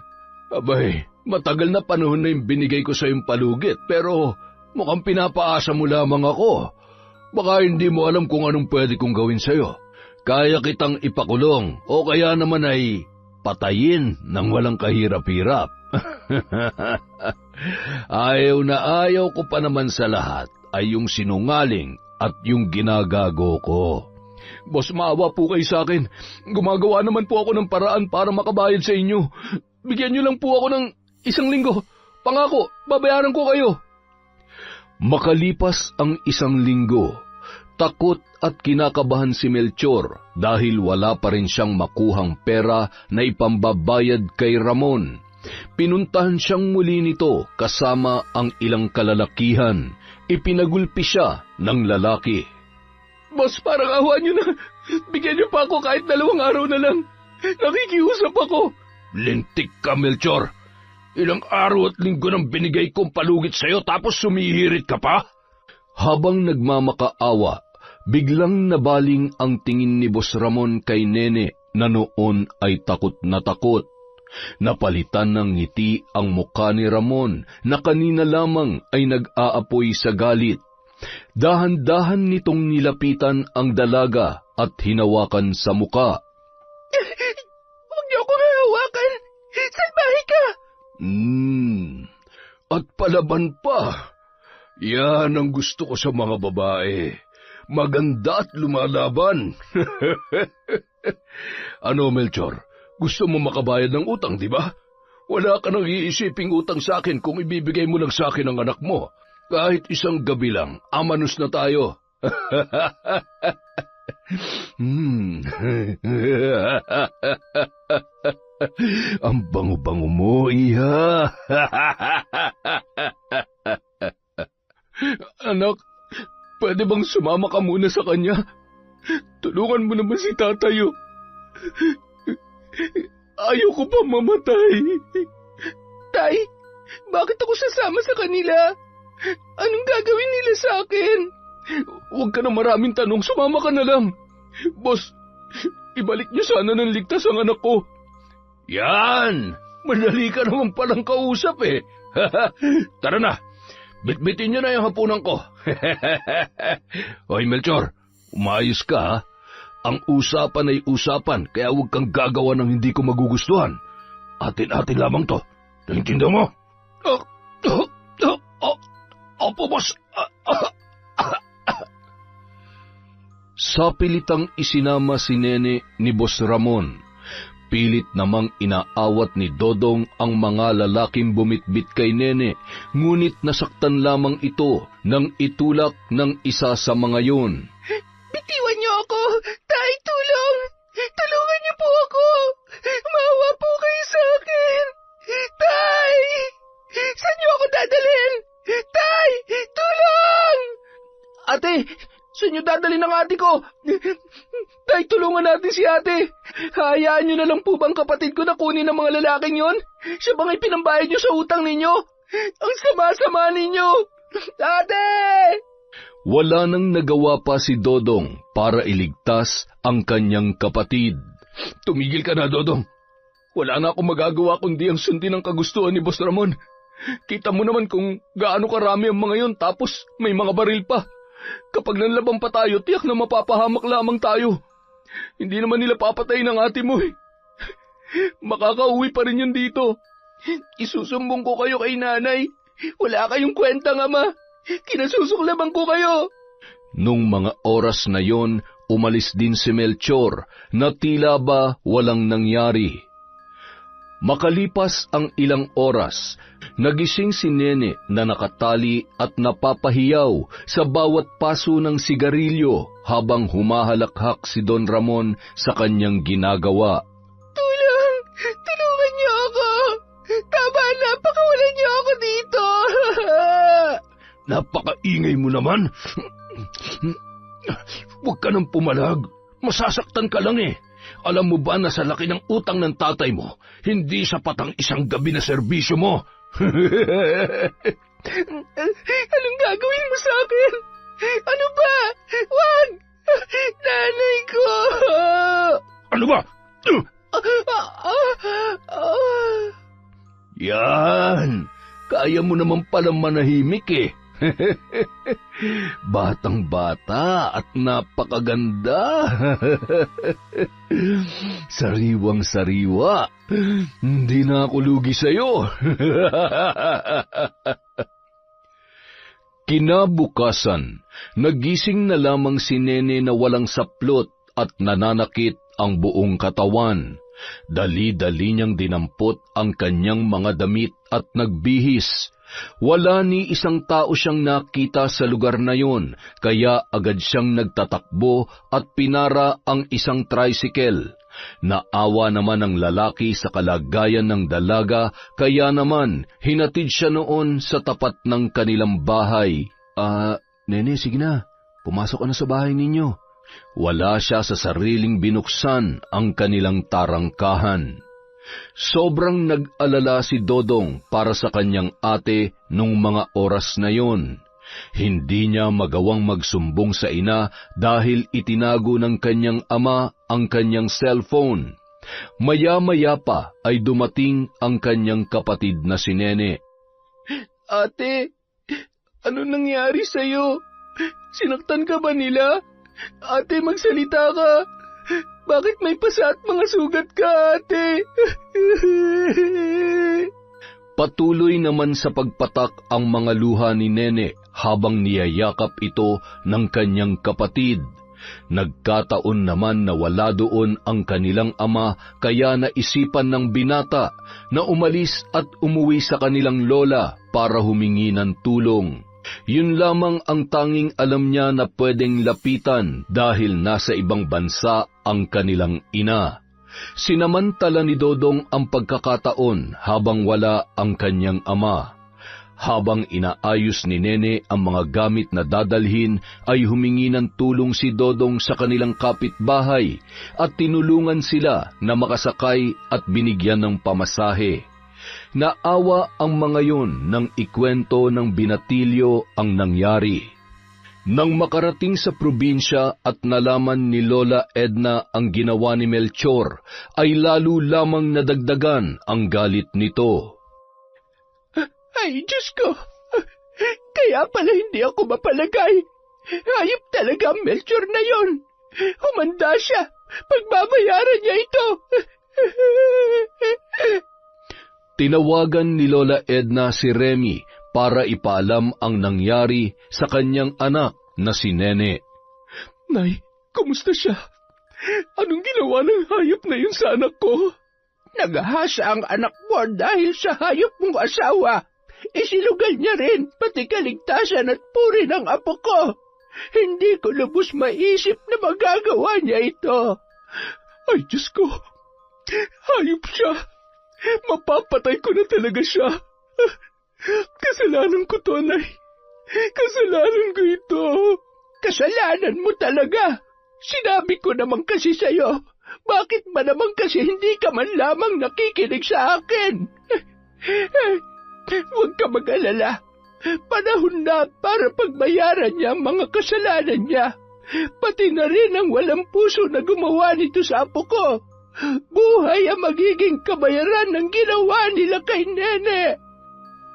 Abay, matagal na panahon na yung binigay ko sa iyong palugit, pero mukhang pinapaasa mo lamang ako. Baka hindi mo alam kung anong pwede kong gawin sa'yo. Kaya kitang ipakulong o kaya naman ay patayin ng walang kahirap-hirap. Ayaw ko pa naman sa lahat ay yung sinungaling at yung ginagago ko. Boss, maawa po kayo sa akin. Gumagawa naman po ako ng paraan para makabayad sa inyo. Bigyan niyo lang po ako ng 1 linggo. Pangako, babayaran ko kayo. Makalipas ang 1 linggo, takot at kinakabahan si Melchor dahil wala pa rin siyang makuhang pera na ipambabayad kay Ramon. Pinuntahan siyang muli nito kasama ang ilang kalalakihan. Ipinagulpi siya ng lalaki. Boss, parang awa niyo na. Bigyan niyo pa ako kahit 2 araw na lang. Nakikiusap ako. Lintik ka, Melchor. Ilang araw at linggo nang binigay kong palugit sa'yo tapos sumihirit ka pa? Habang nagmamakaawa, biglang nabaling ang tingin ni Boss Ramon kay Nene na noon ay takot na takot. Napalitan ng ngiti ang mukha ni Ramon na kanina lamang ay nag-aapoy sa galit. Dahan-dahan nitong nilapitan ang dalaga at hinawakan sa muka. Huwag niyo akong hawakan! Salbahe ka! At palaban pa. Yan ang gusto ko sa mga babae. Maganda at lumalaban. Ano, Melchor? Gusto mo makabayad ng utang, di ba? Wala ka nang iisiping utang sa akin kung ibibigay mo lang sa akin ang anak mo. Kahit 1 gabi lang, amanos na tayo. Ang bango-bango mo, iha. Anak, pwede bang sumama ka muna sa kanya? Tulungan mo naman si tatayo. Ayoko pa mamatay. Tay, bakit ako sasama sa kanila? Anong gagawin nila sa akin? Huwag ka na maraming tanong, sumama ka na lang. Boss, ibalik niyo sana ng ligtas ang anak ko. Yan! Madali ka naman palang kausap eh. Tara na, bitbitin niyo na yung hapunan ko. Hoy Melchor, umayos ka ha. Ang usapan ay usapan, kaya huwag kang gagawa ng hindi ko magugustuhan. Atin-atin lamang to. Naintindihan mo? Opo, boss. Sa pilitang isinama si Nene ni Boss Ramon, pilit namang inaawat ni Dodong ang mga lalaking bumitbit kay Nene, ngunit nasaktan lamang ito nang itulak ng isa sa mga yun. Bitiwan niyo ako! Tay, tulong! Tulungan niyo po ako! Maawa po kayo sa akin! Tay! Saan niyo ako dadalhin? Tay! Tulong! Ate! Saan niyo dadalhin ang ate ko? Tay, tulungan natin si ate! Hayaan niyo na lang po bang kapatid ko na kunin ang mga lalaking yon? Siya bang ipinambayad niyo sa utang ninyo? Ang sama-sama ninyo! Ate! Wala nang nagawa pa si Dodong para iligtas ang kanyang kapatid. Tumigil ka na, Dodong. Wala na akong magagawa kundi ang sundin ang kagustuhan ni Boss Ramon. Kita mo naman kung gaano karami ang mga yon, tapos may mga baril pa. Kapag nanlaban pa tayo, tiyak na mapapahamak lamang tayo. Hindi naman nila papatayin ang ate mo eh. Makakauwi pa rin yun dito. Isusumbong ko kayo kay nanay. Wala kayong kwentang ama. Kinasusuklaban ko kayo. Nung mga oras na yon, umalis din si Melchor na tila ba walang nangyari. Makalipas ang ilang oras, nagising si Nene na nakatali at napapahiyaw sa bawat paso ng sigarilyo habang humahalakhak si Don Ramon sa kanyang ginagawa. Tulong! Tulungan niyo ako! Tama na, pakawalan niyo ako dito! Napakaingay mo naman. Huwag ka nang pumalag. Masasaktan ka lang eh. Alam mo ba na sa laki ng utang ng tatay mo, hindi sapat ang isang gabi na serbisyo mo? Anong gagawin mo sa akin? Ano ba? Wag! Nanay ko! Ano ba? Yan! Kaya mo naman palang manahimik eh. Batang-bata at napakaganda. Sariwang-sariwa. Hindi na ako lugi sa'yo. Kinabukasan, nagising na lamang si Nene na walang saplot at nananakit ang buong katawan. Dali-dali niyang dinampot ang kanyang mga damit at nagbihis. Wala ni isang tao siyang nakita sa lugar na yon, kaya agad siyang nagtatakbo at pinara ang isang tricycle. Naawa naman ang lalaki sa kalagayan ng dalaga, kaya naman hinatid siya noon sa tapat ng kanilang bahay. Nene, sige na, pumasok ka na sa bahay ninyo. Wala siya sa sariling binuksan ang kanilang tarangkahan. Sobrang nag-alala si Dodong para sa kanyang ate nung mga oras na yon. Hindi niya magawang magsumbong sa ina dahil itinago ng kanyang ama ang kanyang cellphone. Maya-maya pa ay dumating ang kanyang kapatid na si Nene. Ate, ano nangyari sa'yo? Sinaktan ka ba nila? Ate, magsalita ka. Bakit may pasa at mga sugat ka, ate? Patuloy naman sa pagpatak ang mga luha ni Nene habang niyayakap ito ng kanyang kapatid. Nagkataon naman na wala doon ang kanilang ama, kaya naisipan ng binata na umalis at umuwi sa kanilang lola para humingi ng tulong. Yun lamang ang tanging alam niya na pwedeng lapitan dahil nasa ibang bansa ang kanilang ina. Sinamantala ni Dodong ang pagkakataon habang wala ang kanyang ama. Habang inaayos ni Nene ang mga gamit na dadalhin, ay humingi ng tulong si Dodong sa kanilang kapitbahay at tinulungan sila na makasakay at binigyan ng pamasahe. Naawa ang mga yun nang ikwento ng binatilyo ang nangyari. Nang makarating sa probinsya at nalaman ni Lola Edna ang ginawa ni Melchor, ay lalo lamang nadagdagan ang galit nito. Ay, Diyos ko! Kaya pala hindi ako mapalagay. Hayop talaga ang Melchor na yon. Humanda siya. Pagbabayaran niya ito. Tinawagan ni Lola Edna si Remy para ipaalam ang nangyari sa kanyang anak na si Nene. Nay, kumusta siya? Anong ginawa ng hayop na yun sa anak ko? Nagahasa ang anak mo dahil sa hayop mong asawa. Isilugal niya rin pati kaligtasan at puri ng apo ko. Hindi ko lubos maisip na magagawa niya ito. Ay, Diyos ko! Hayop siya! Mapapatay ko na talaga siya! Kasalanan ko to, Nay. Kasalanan ko ito. Kasalanan mo talaga. Sinabi ko naman kasi sa'yo. Bakit ba naman kasi hindi ka man lamang nakikinig sa akin? Huwag ka mag-alala. Panahon na para pagbayaran niya ang mga kasalanan niya. Pati na rin ang walang puso na gumawa nito sa apo ko. Buhay ang magiging kabayaran ng ginawa nila kay Nene.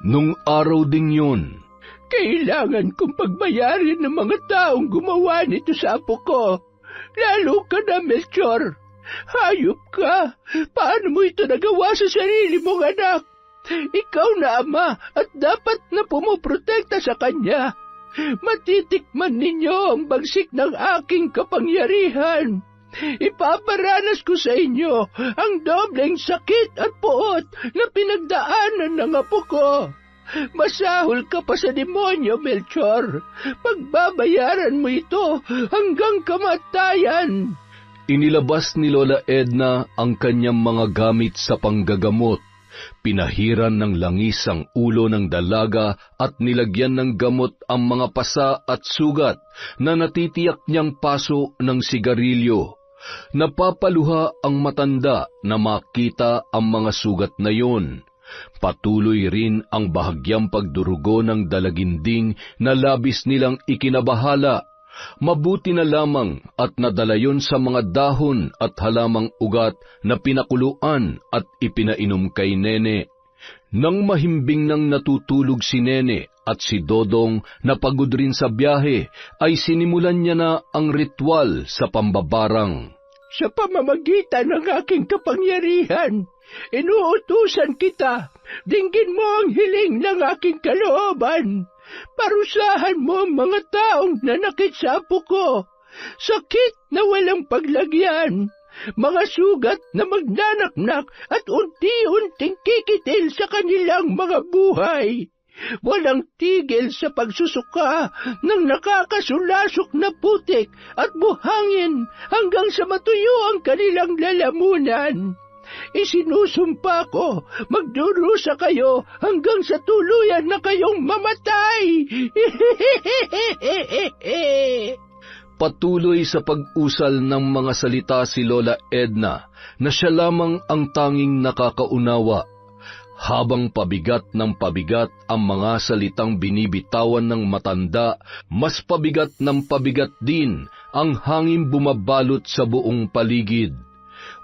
Nung araw ding yun, kailangan kong pagbayarin ng mga taong gumawa nito sa apo ko. Lalo ka na, Melchor. Hayop ka. Paano mo ito nagawa sa sarili mong anak? Ikaw na ama at dapat na pumoprotekta sa kanya. Matitikman ninyo ang bagsik ng aking kapangyarihan. Ipaparanas ko sa inyo ang dobleng sakit at puot na pinagdaanan ng apo ko. Masahol ka pa sa demonyo, Melchor. Pagbabayaran mo ito hanggang kamatayan. inilabas ni Lola Edna ang kanyang mga gamit sa panggagamot. Pinahiran ng langis ang ulo ng dalaga at nilagyan ng gamot ang mga pasa at sugat na natitiyak niyang paso ng sigarilyo. Napapaluha ang matanda na makita ang mga sugat na yon. Patuloy rin ang bahagyang pagdurugo ng dalaginding na labis nilang ikinabahala. Mabuti na lamang at nadala yon sa mga dahon at halamang ugat na pinakuluan at ipinainom kay Nene. Nang mahimbing nang natutulog si Nene at si Dodong na pagod rin sa biyahe, ay sinimulan niya na ang ritual sa pambabarang. Sa pamamagitan ng aking kapangyarihan, inuutusan kita, dinggin mo ang hiling ng aking kalooban. Parusahan mo ang mga taong nanakit sa apo ko, sakit na walang paglagyan, mga sugat na magnanaknak at unti-unting kikitil sa kanilang mga buhay. Walang tigil sa pagsusuka ng nakakasulasok na putik at buhangin hanggang sa matuyo ang kanilang lalamunan. Isinusumpa ko, magdurusa kayo hanggang sa tuluyan na kayong mamatay. Patuloy sa pag-usal ng mga salita si Lola Edna na siya lamang ang tanging nakakaunawa. Habang pabigat ng pabigat ang mga salitang binibitawan ng matanda, mas pabigat ng pabigat din ang hangin bumabalot sa buong paligid.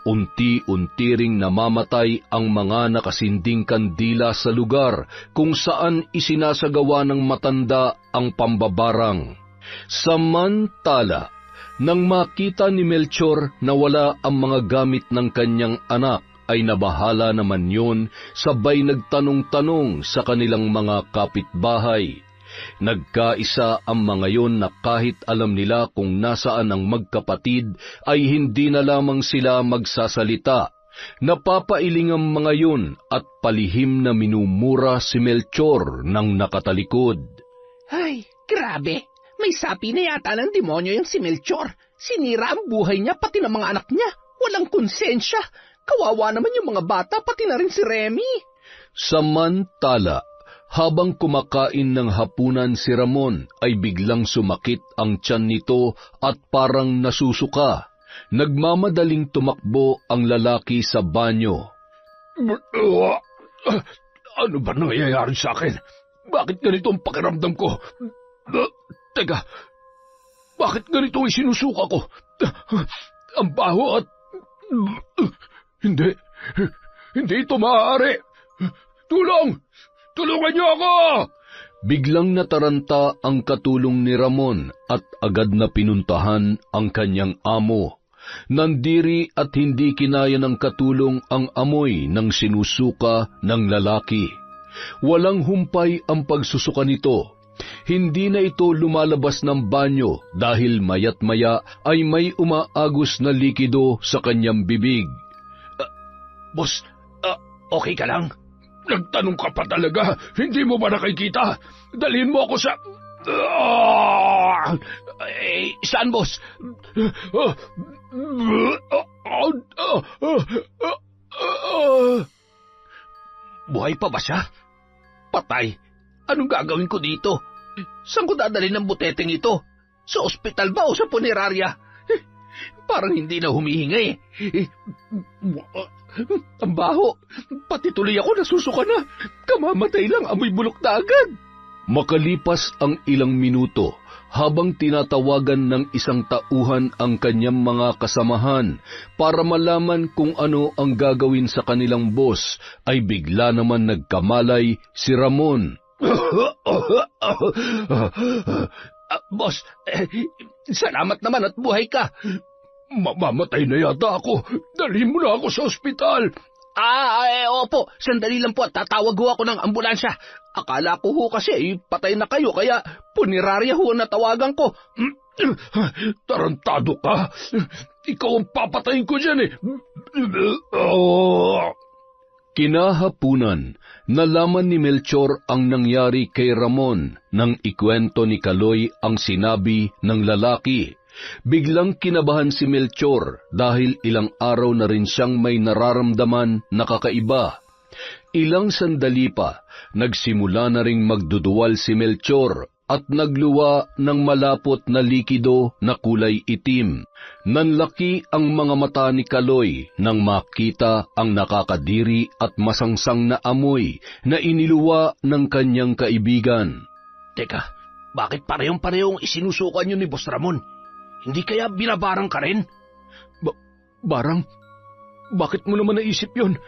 Unti-unti ring namamatay ang mga nakasinding kandila sa lugar kung saan isinasagawa ng matanda ang pambabarang. Samantala, nang makita ni Melchor na wala ang mga gamit ng kanyang anak, ay nabahala naman yun, sabay nagtanong-tanong sa kanilang mga kapitbahay. Nagkaisa ang mga yon na kahit alam nila kung nasaan ang magkapatid, ay hindi na lamang sila magsasalita. Napapailing ang mga yon at palihim na minumura si Melchor ng nakatalikod. Ay, grabe! May sapi na yata ng demonyo yung si Melchor. Sinira ang buhay niya pati ng mga anak niya. Walang konsensya. Kawawa naman yung mga bata pati na rin si Remy. Samantala, Habang kumakain ng hapunan si Ramon ay biglang sumakit ang tiyan nito at parang nasusuka. Nagmamadaling tumakbo ang lalaki sa banyo. Ano ba nangyayari sa akin? Bakit ganito ang pakiramdam ko? Teka, bakit ganito ang isinusuka ko? Ang baho at... Hindi ito maaari. Tulong! Tulungan niyo ako! Biglang nataranta ang katulong ni Ramon at agad na pinuntahan ang kanyang amo. Nandiri at hindi kinaya ng katulong ang amoy ng sinusuka ng lalaki. Walang humpay ang pagsusuka nito. Hindi na ito lumalabas ng banyo dahil mayat maya ay may umaagos na likido sa kanyang bibig. Boss, okay ka lang? Nagtanong ka pa talaga? Hindi mo ba nakikita? Dalhin mo ako sa... Saan, boss? Buhay pa ba siya? Patay. Anong gagawin ko dito? Saan ko dadalhin ng buteteng ito? Sa ospital ba o sa punerarya? Parang hindi na humihinga eh. Ang baho. Pati tuloy ako nasusuka na. Kamamatay lang, amoy bulok na agad. Makalipas ang ilang minuto, habang tinatawagan ng isang tauhan ang kanyang mga kasamahan para malaman kung ano ang gagawin sa kanilang boss, ay bigla naman nagkamalay si Ramon. Boss, salamat naman at buhay ka. Mamamatay na yata ako. Dalhin mo na ako sa ospital. Opo. Sandali lang po at tatawag ho ako ng ambulansya. Akala ko ho kasi patay na kayo kaya punerarya ho na tawagan ko. Tarantado ka. Ikaw ang papatayin ko dyan eh. Kinahapunan, nalaman ni Melchor ang nangyari kay Ramon nang ikwento ni Kaloy ang sinabi ng lalaki. Biglang kinabahan si Melchor dahil ilang araw na rin siyang may nararamdaman na kakaiba. Ilang sandali pa, nagsimula na ring magduduwal si Melchor at nagluwa ng malapot na likido na kulay itim. Nanlaki ang mga mata ni Kaloy nang makita ang nakakadiri at masangsang na amoy na iniluwa ng kanyang kaibigan. Teka, bakit parehong-parehong isinusukan niyo ni Boss Ramon? Hindi kaya binabarang ka rin? Barang? Bakit mo naman naisip yon?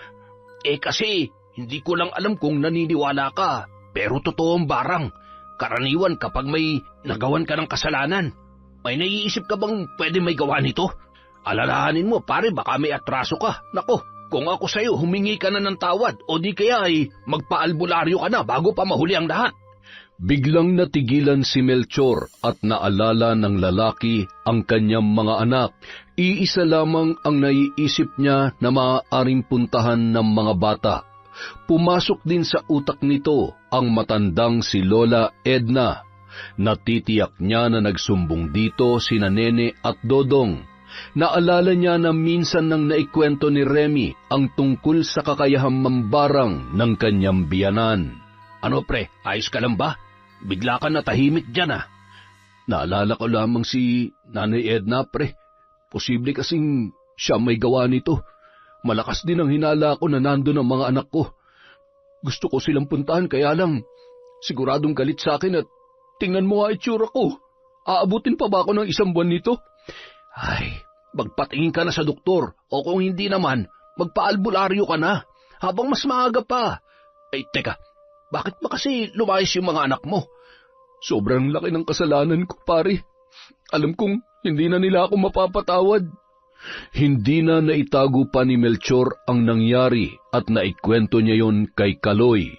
Kasi hindi ko lang alam kung naniniwala ka, pero totoong barang. Karaniwan kapag may nagawan ka ng kasalanan. May naiisip ka bang pwede may gawa nito? Alalahanin mo pare, baka may atraso ka. Nako, kung ako sa'yo humingi ka na ng tawad o di kaya ay magpaalbularyo ka na bago pa mahuli ang lahat. Biglang natigilan si Melchor at naalala ng lalaki ang kanyang mga anak. Iisa lamang ang naiisip niya na maaaring puntahan ng mga bata. Pumasok din sa utak nito ang matandang si Lola Edna. Natitiyak niya na nagsumbong dito sina Nene at Dodong. Naalala niya na minsan nang naikwento ni Remy ang tungkol sa kakayahang mambarang ng kanyang biyanan. Ano pre, ayos ka lang ba? Bigla ka natahimik dyan ah. Naalala ko lamang si Nanay Edna pre. Posible kasing siya may gawa nito. Malakas din ang hinala ko na nandun ang mga anak ko. Gusto ko silang puntahan kaya lang siguradong galit sa akin at tingnan mo nga itsura ko. Aabutin pa ba ako ng 1 buwan nito? Ay, magpatingin ka na sa doktor o kung hindi naman, magpaalbularyo ka na habang mas maaga pa. Ay, teka, bakit ba kasi lumayas yung mga anak mo? Sobrang laki ng kasalanan ko, pare. Alam kong hindi na nila ako mapapatawad. Hindi na naitago pa ni Melchor ang nangyari at naikwento niya yon kay Kaloy.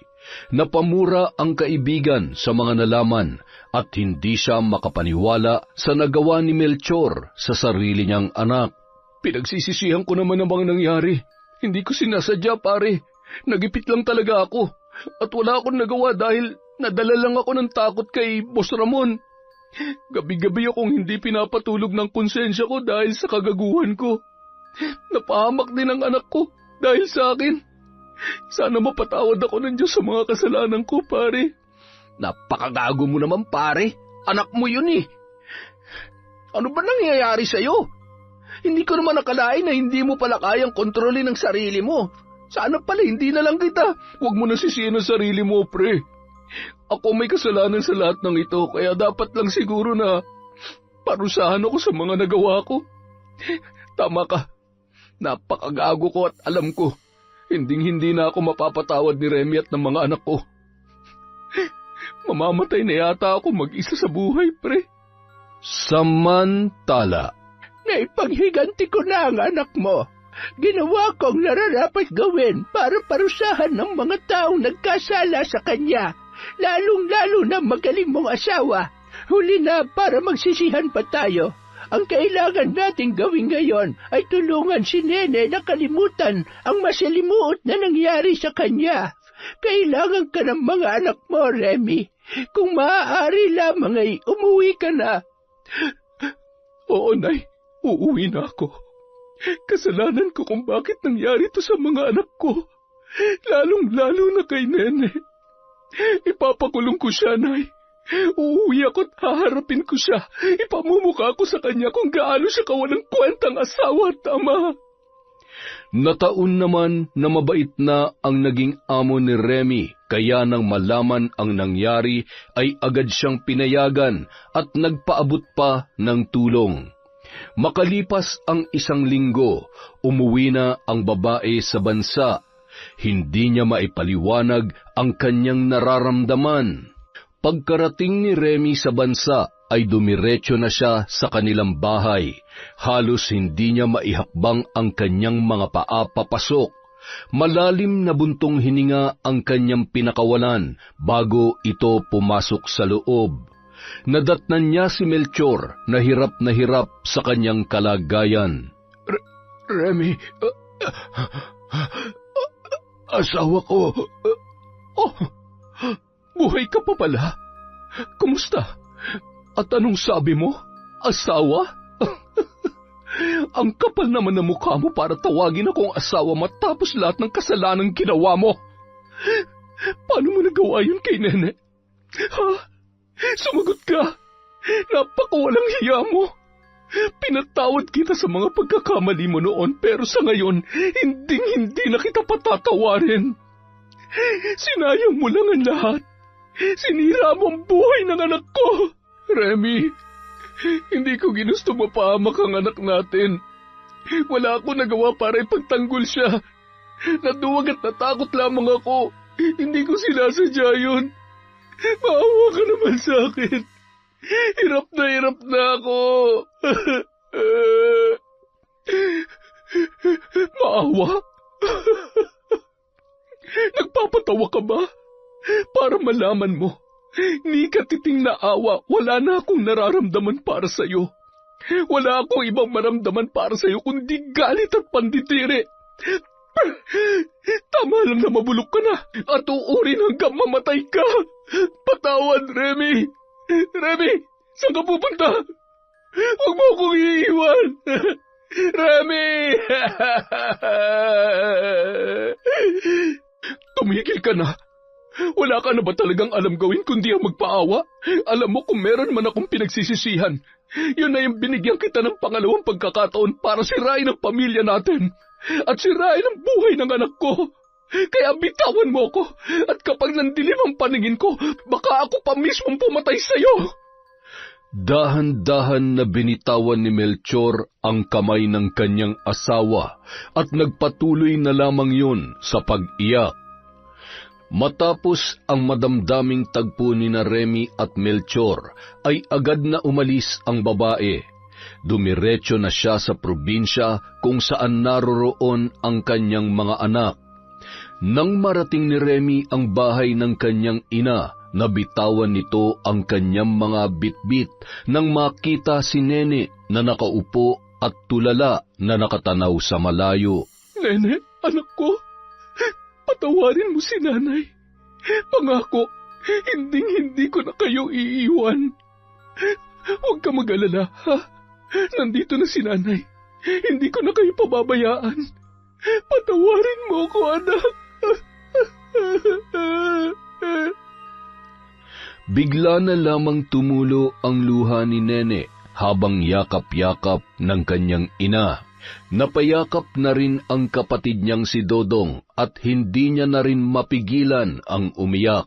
Napamura ang kaibigan sa mga nalaman at hindi siya makapaniwala sa nagawa ni Melchor sa sarili niyang anak. Pinagsisisihan ko naman ang mga nangyari. Hindi ko sinasadya, pare. Nagipit lang talaga ako. At wala akong nagawa dahil nadala lang ako ng takot kay Boss Ramon. Gabi-gabi akong hindi pinapatulog ng konsensya ko dahil sa kagaguhan ko. Napahamak din ang anak ko dahil sa akin. Sana mapatawad ako ng Diyos sa mga kasalanan ko, pare. Napakagago mo naman, pare. Anak mo yun eh. Ano ba nangyayari sa'yo? Hindi ko naman nakalain na hindi mo pala kayang kontrolin ang sarili mo. Sana pala hindi na lang kita. Huwag mo na sisihin ang sarili mo, pre. Ako may kasalanan sa lahat ng ito, kaya dapat lang siguro na parusahan ako sa mga nagawa ko. Tama ka. Napakagago ko at alam ko, hindi na ako mapapatawad ni Remy at ng mga anak ko. Mamamatay na yata ako mag-isa sa buhay, pre. Samantala, Naipaghiganti ko na ang anak mo. Ginawa kong nararapat gawin para parusahan ng mga taong nagkasala sa kanya, lalong-lalo na magaling mong asawa. Huli na para magsisihan pa tayo. Ang kailangan nating gawin ngayon ay tulungan si Nene na kalimutan ang masalimuot na nangyari sa kanya. Kailangan ka ng mga anak mo, Remy. Kung maaari lamang ay umuwi ka na. Oo, Nay. Uuwi na ako. Kasalanan ko kung bakit nangyari to sa mga anak ko. Lalong-lalo na kay Nene. Ipapakulong ko siya, Nay. Uuwi ako at haharapin ko siya. Ipamumukha ko sa kanya kung gaano siya kawalang kwentang asawa at ama. nataon naman na mabait na ang naging amo ni Remy, kaya nang malaman ang nangyari ay agad siyang pinayagan at nagpaabot pa ng tulong. Makalipas ang 1 linggo, umuwi na ang babae sa bansa. Hindi niya maipaliwanag ang kanyang nararamdaman. Pagkarating ni Remy sa bansa, ay dumiretso na siya sa kanilang bahay. Halos hindi niya maihakbang ang kanyang mga paa papasok. Malalim na buntong hininga ang kanyang pinakawalan bago ito pumasok sa loob. Nadatnan niya si Melchor na hirap sa kanyang kalagayan. Remy, asawa ko. Buhay ka pa pala? Kumusta? At anong sabi mo? Asawa? Ang kapal naman ng mukha mo para tawagin akong asawa matapos lahat ng kasalanang ginawa mo. Paano mo nagawa yun kay Nene? Ha? Sumagot ka. Napakawalang hiya mo. Pinatawad kita sa mga pagkakamali mo noon, pero sa ngayon, hindi na kita patatawarin. Sinayang mo lang ang lahat. Sinira mo ang buhay ng anak ko. Remy, hindi ko ginusto mapahamak ang anak natin. Wala akong nagawa para ipagtanggol siya. Naduwag at natakot lamang ako. Hindi ko sinasadya yun. Maawa ka naman sa akin. Hirap na ako. Maawa? Nagpapatawa ka ba? Para malaman mo, ni katiting na awa, wala na akong nararamdaman para sa'yo. Wala akong ibang maramdaman para sa'yo kundi galit at panditiri. Tama lang na mabulok ka na at uurin hanggang mamatay ka. Patawad, Remy. Remy, saan ka pupunta? Huwag mo akong iiwan. Remy! Tumigil ka na. Wala ka na ba talagang alam gawin kundi ang magpaawa? Alam mo kung meron man akong pinagsisisihan, yun na yung binigyan kita ng pangalawang pagkakataon para sirain ang pamilya natin at sirain ang buhay ng anak ko. Kaya bitawan mo ako at kapag nandilim ang paningin ko, baka ako pa mismong pumatay sa'yo. Dahan-dahan na binitawan ni Melchor ang kamay ng kanyang asawa at nagpatuloy na lamang yun sa pag-iyak. Matapos ang madamdaming tagpo ni na Remy at Melchor, ay agad na umalis ang babae. Dumiretso na siya sa probinsya kung saan naroroon ang kanyang mga anak. Nang marating ni Remy ang bahay ng kanyang ina, nabitawan nito ang kanyang mga bitbit nang makita si Nene na nakaupo at tulala na nakatanaw sa malayo. Nene, anak ko, patawarin mo si nanay. Pangako, hindi ko na kayo iiwan. Huwag ka mag-alala, ha? Nandito na si nanay. Hindi ko na kayo pababayaan. Patawarin mo ko, anak. Bigla na lamang tumulo ang luha ni Nene habang yakap-yakap ng kanyang ina. Napayakap na rin ang kapatid niyang si Dodong at hindi niya na rin mapigilan ang umiyak.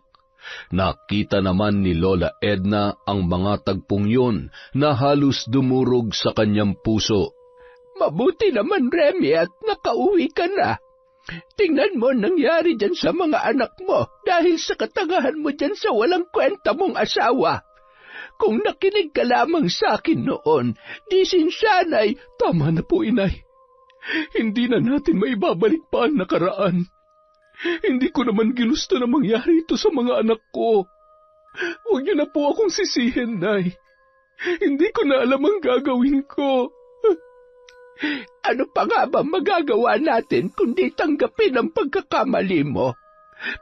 Nakita naman ni Lola Edna ang mga tagpong yun na halos dumurog sa kanyang puso. Mabuti naman, Remy, at nakauwi ka na. Tingnan mo nangyari dyan sa mga anak mo dahil sa katangahan mo dyan sa walang kwenta mong asawa. Kung nakinig ka lamang sa akin noon, di sinsanay. Tama na po, Inay. Hindi na natin maibabalik pa ang nakaraan. Hindi ko naman ginusto na mangyari ito sa mga anak ko. Huwag niyo na po akong sisihin, Nay. Hindi ko na alam ang gagawin ko. Ano pa nga ba magagawa natin kundi tanggapin ang pagkakamali mo?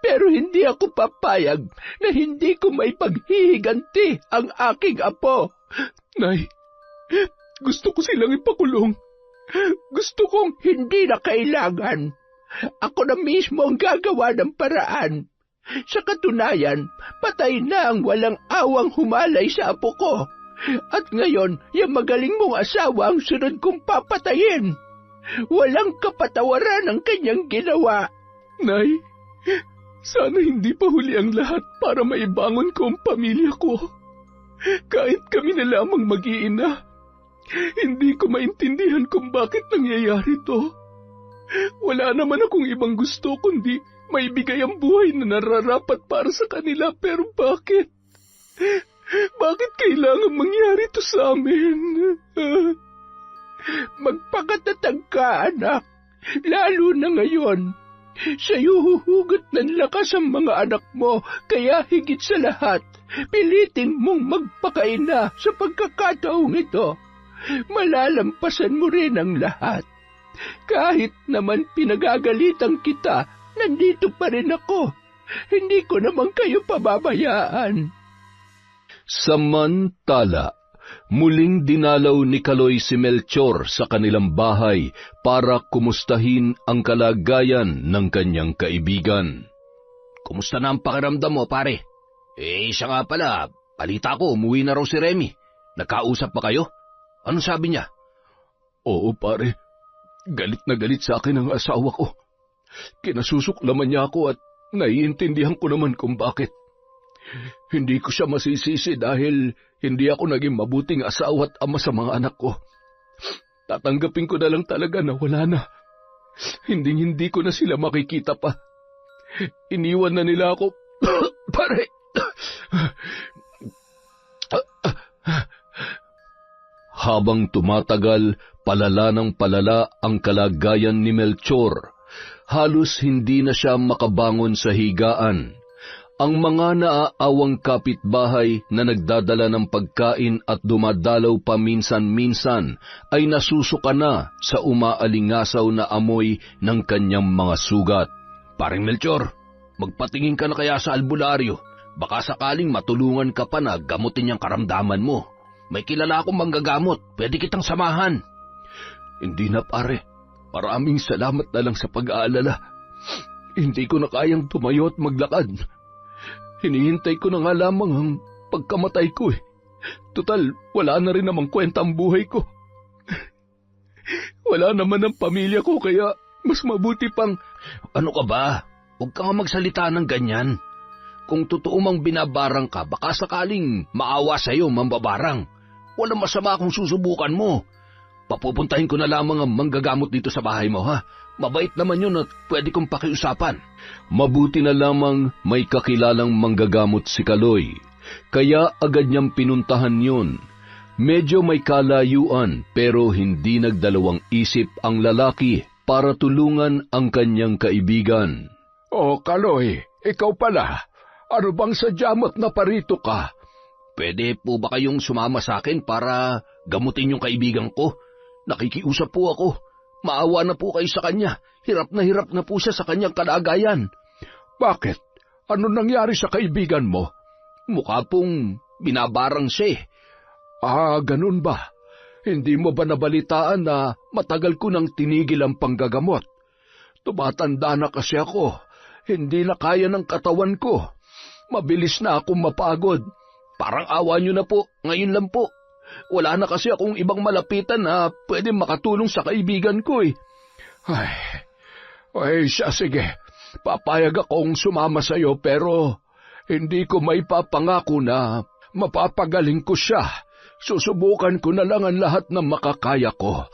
Pero hindi ako papayag na hindi ko maipaghihiganti ang aking apo. Nay, gusto ko silang ipakulong. Gusto kong hindi na kailangan. Ako na mismo ang gagawa ng paraan. Sa katunayan, patay na ang walang awang humalay sa apo ko. At ngayon, yung magaling mong asawa ang sunod kong papatayin. Walang kapatawaran ang kanyang ginawa. Nay, sana hindi pa huli ang lahat para maibangon ko ang pamilya ko. Kahit kami na lamang mag-iina, hindi ko maintindihan kung bakit nangyayari to. Wala naman akong ibang gusto kundi maibigay ang buhay na nararapat para sa kanila, pero bakit? Bakit kailangan mangyari to sa amin? Magpakatatag ka, anak. Lalo na ngayon. Sa'yo huhugot ng lakas ang mga anak mo, kaya higit sa lahat, pilitin mong magpakaina sa pagkakataong ito. Malalampasan mo rin ang lahat. Kahit naman pinagagalitan kita, nandito pa rin ako. Hindi ko naman kayo pababayaan. Samantala, muling dinalaw ni Kaloy si Melchor sa kanilang bahay para kumustahin ang kalagayan ng kanyang kaibigan. Kumusta na ang pakiramdam mo, pare? Siya nga pala, balita ko, umuwi na raw si Remy. Nagkausap ba kayo? Anong sabi niya? Oo, pare. Galit na galit sa akin ang asawa ko. Kinasusuklaman niya ako at naiintindihan ko naman kung bakit. Hindi ko siya masisisi dahil hindi ako naging mabuting asawa at ama sa mga anak ko. Tatanggapin ko na lang talaga na wala na. Hindi ko na sila makikita pa. Iniwan na nila ako. Pare! Habang tumatagal, palala ng palala ang kalagayan ni Melchor. Halos hindi na siya makabangon sa higaan. Ang mga naaawang kapitbahay na nagdadala ng pagkain at dumadalaw paminsan-minsan ay nasusuka na sa umaalingasaw na amoy ng kanyang mga sugat. Paring Melchor, magpatingin ka na kaya sa albularyo. Baka sakaling matulungan ka pa na gamutin yung karamdaman mo. May kilala akong manggagamot, pwede kitang samahan. Hindi na, pare. Maraming salamat na lang sa pag-aalala. Hindi ko na kayang tumayo at maglakad. Hinihintay ko na nga lamang ang pagkamatay ko eh. Tutal, wala na rin namang kwenta ang buhay ko. Wala naman ang pamilya ko kaya mas mabuti pang... Ano ka ba? Huwag ka nga magsalita ng ganyan. Kung totoo mang binabarang ka, baka sakaling maawa sa'yo, mambabarang. Walang masama kung susubukan mo. Papupuntahin ko na lamang ang manggagamot dito sa bahay mo, ha? Mabait naman yun at pwede kong pakiusapan. Mabuti na lamang may kakilalang manggagamot si Kaloy, kaya agad niyang pinuntahan yun. Medyo may kalayuan pero hindi nagdalawang isip ang lalaki para tulungan ang kanyang kaibigan. Oh, Kaloy, ikaw pala. Ano bang sadya mo't naparito ka? Pwede po ba kayong sumama sa akin para gamutin yung kaibigan ko? Nakikiusap po ako. Maawa na po kayo sa kanya. Hirap na po siya sa kanyang kalagayan. Bakit? Ano nangyari sa kaibigan mo? Mukha pong binabarang siya eh. Ganun ba? Hindi mo ba nabalitaan na matagal ko nang tinigil ang panggagamot? Tumatanda na kasi ako Hindi na kaya ng katawan ko. Mabilis na akong mapagod. Parang awa niyo na po, ngayon lang po. Wala na kasi akong ibang malapitan na pwede makatulong sa kaibigan ko eh. Ay, siya, sige. Papayag akong sumama sa iyo pero hindi ko maipapangako na mapapagaling ko siya. Susubukan ko na lang ang lahat ng makakaya ko.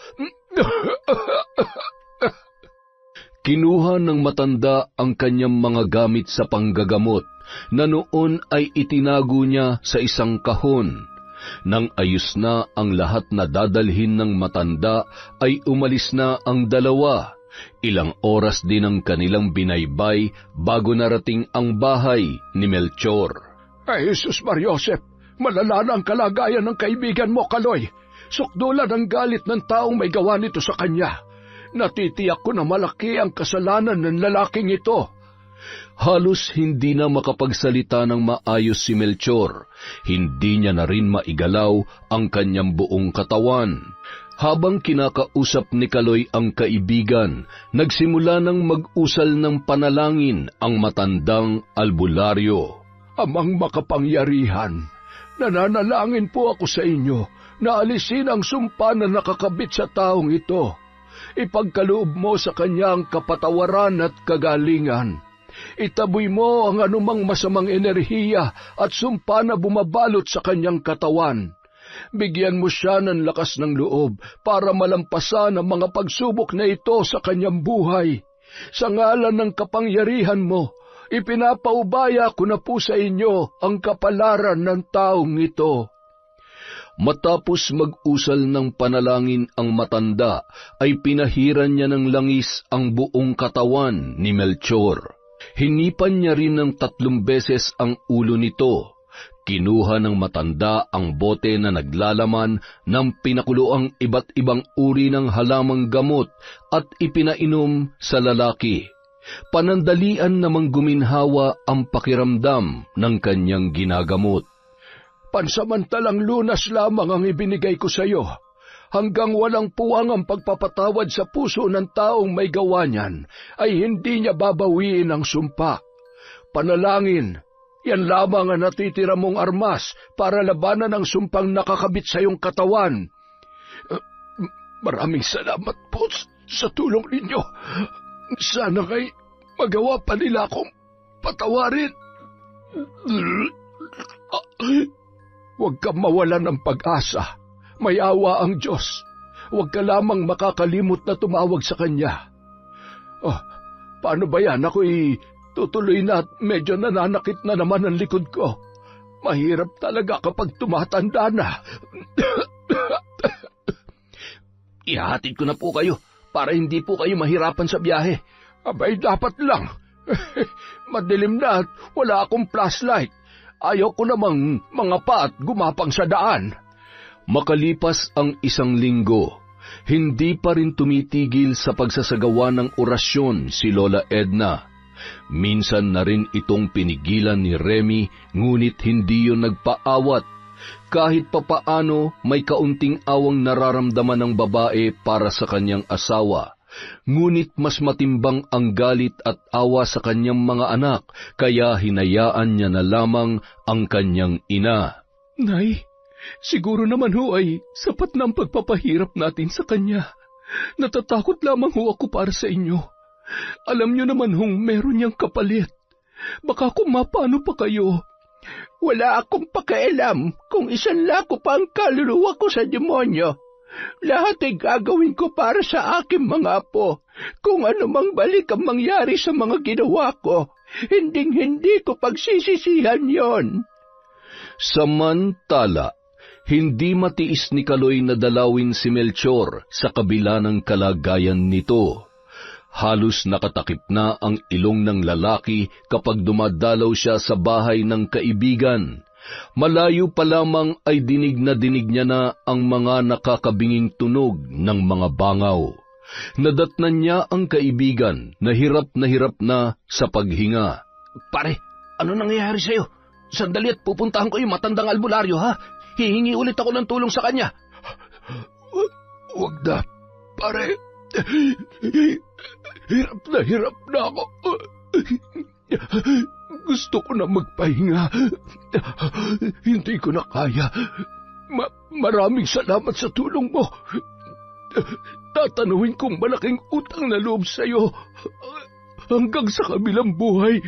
Kinuha ng matanda ang kanyang mga gamit sa panggagamot na noon ay itinago niya sa isang kahon. Nang ayos na ang lahat na dadalhin ng matanda, ay umalis na ang dalawa. Ilang oras din ang kanilang binaybay bago narating ang bahay ni Melchor. Ay, Jesus Mariosep, malala na ang kalagayan ng kaibigan mo, Kaloy. Sukdulan ang galit ng taong may gawa nito sa kanya. Natitiyak ko na malaki ang kasalanan ng lalaking ito. Halos hindi na makapagsalita ng maayos si Melchor. Hindi niya na rin maigalaw ang kanyang buong katawan. Habang kinakausap ni Kaloy ang kaibigan, nagsimula ng mag-usal ng panalangin ang matandang albularyo. Amang makapangyarihan, nananalangin po ako sa inyo na alisin ang sumpa na nakakabit sa taong ito. Ipagkaloob mo sa kanya ang kapatawaran at kagalingan. Itaboy mo ang anumang masamang enerhiya at sumpa na bumabalot sa kanyang katawan. Bigyan mo siya ng lakas ng loob para malampasan ang mga pagsubok na ito sa kanyang buhay. Sa ngalan ng kapangyarihan mo, ipinapaubaya ko na po sa inyo ang kapalaran ng taong ito. Matapos mag-usal ng panalangin ang matanda, ay pinahiran niya ng langis ang buong katawan ni Melchor. Hinipan niya rin ng 3 beses ang ulo nito. Kinuha ng matanda ang bote na naglalaman ng pinakuloang iba't ibang uri ng halamang gamot at ipinainom sa lalaki. Panandalian namang guminhawa ang pakiramdam ng kanyang ginagamot. Pansamantalang lunas lamang ang ibinigay ko sa iyo. Hanggang walang puwang ang pagpapatawad sa puso ng taong may gawa niyan, ay hindi niya babawiin ang sumpa. Panalangin, yan lamang ang natitira mong armas para labanan ang sumpang nakakabit sa iyong katawan. Maraming salamat po sa tulong ninyo. Sana kay magawa pa nila akong patawarin. Huwag kang mawalan ng pag-asa. May awa ang Diyos. Huwag ka lamang makakalimot na tumawag sa Kanya. Paano ba yan? Ako'y tutuloy na at medyo nananakit na naman ang likod ko. Mahirap talaga kapag tumatanda na. Ihahatid ko na po kayo para hindi po kayo mahirapan sa biyahe. Abay, dapat lang. Madilim na at wala akong flashlight. Ayaw ko namang mangapa at gumapang sa daan. Makalipas ang 1 linggo, hindi pa rin tumitigil sa pagsasagawa ng orasyon si Lola Edna. Minsan na rin itong pinigilan ni Remy, ngunit hindi yun nagpaawat. Kahit papaano may kaunting awang nararamdaman ng babae para sa kanyang asawa. Ngunit mas matimbang ang galit at awa sa kanyang mga anak, kaya hinayaan niya na lamang ang kanyang ina. Nay, siguro naman ho ay sapat na ang pagpapahirap natin sa kanya. Natatakot lamang ho ako para sa inyo. Alam niyo naman hong meron niyang kapalit. Baka kung mapano pa kayo. Wala akong pakialam kung isanla ko pa ang kaluluwa ko sa demonyo. Lahat ay gagawin ko para sa aking mga apo. Kung ano mang balik ang mangyari sa mga ginawa ko, hinding-hindi ko pagsisisihan yon. Samantala, hindi matiis ni Kaloy na dalawin si Melchor sa kabila ng kalagayan nito. Halos nakatakip na ang ilong ng lalaki kapag dumadalaw siya sa bahay ng kaibigan. Malayo pa lamang ay dinig niya na ang mga nakakabinging tunog ng mga bangaw. Nadatnan niya ang kaibigan na hirap na sa paghinga. Pare, ano nangyayari sa'yo? Sandali at pupuntahan ko yung matandang albularyo, ha? Hihingi ulit ako ng tulong sa kanya. Huwag na, pare. Hirap na ako. Gusto ko na magpahinga. Hindi ko na kaya. Maraming salamat sa tulong mo. Tatanawin kong malaking utang na loob sa'yo hanggang sa kabilang buhay.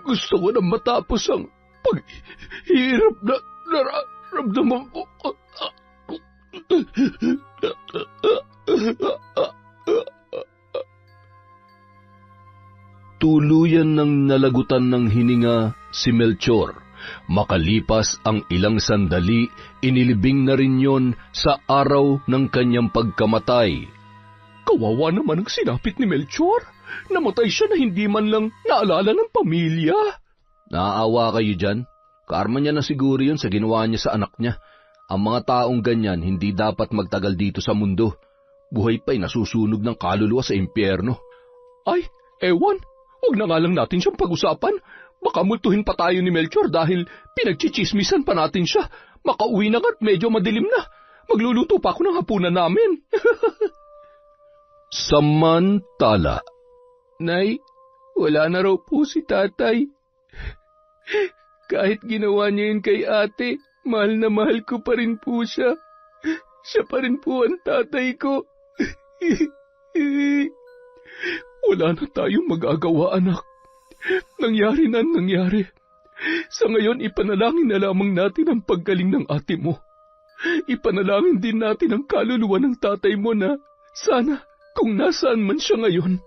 Gusto ko na matapos ang paghihirap na nararamdaman ko. Tuluyan ng nalagutan ng hininga si Melchor. Makalipas ang ilang sandali, inilibing na rin yon sa araw ng kanyang pagkamatay. Kawawa naman ang sinapit ni Melchor. Namatay siya na hindi man lang naalala ng pamilya. Naaawa kayo dyan? Karma niya na siguro yun sa ginawa niya sa anak niya. Ang mga taong ganyan hindi dapat magtagal dito sa mundo. Buhay pa'y nasusunog ng kaluluwa sa impyerno. Ay, ewan. Huwag na nga lang natin siyang pag-usapan. Baka multuhin pa tayo ni Melchor dahil pinagchichismisan pa natin siya. Makauwi na nga't medyo madilim na. Magluluto pa ako ng hapunan namin. Samantala. Nay, wala na raw po si tatay. Kahit ginawa niya yun kay ate, mahal na mahal ko pa rin po siya. Siya pa rin po ang tatay ko. Wala na tayong magagawa, anak. Nangyari na nangyari. Sa ngayon, ipanalangin na lamang natin ang paggaling ng ate mo. Ipanalangin din natin ang kaluluwa ng tatay mo na sana kung nasaan man siya ngayon,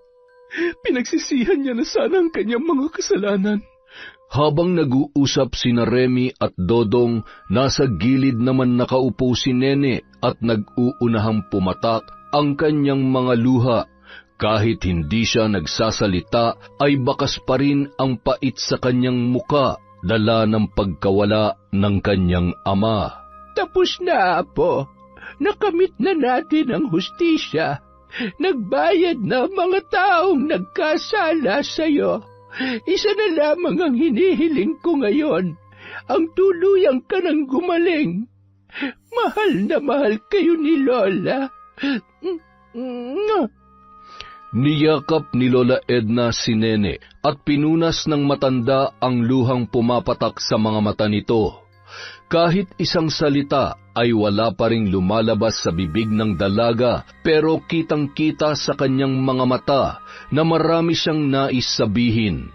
pinagsisihan niya na sana ang kanyang mga kasalanan. Habang nag-uusap sina Remy at Dodong, nasa gilid naman nakaupo si Nene at nag-uunahang pumatak ang kanyang mga luha. Kahit hindi siya nagsasalita, ay bakas pa rin ang pait sa kanyang muka, dala ng pagkawala ng kanyang ama. Tapos na, Apo. Nakamit na natin ang hustisya. Nagbayad na mga taong nagkasala sa'yo. Isa na lamang ang hinihiling ko ngayon, ang tuluyang ka nang gumaling. Mahal na mahal kayo ni Lola. Niyakap ni Lola Edna si Nene at pinunas ng matanda ang luhang pumapatak sa mga mata nito. Kahit isang salita ay wala pa ring lumalabas sa bibig ng dalaga, pero kitang-kita sa kanyang mga mata na marami siyang nais sabihin.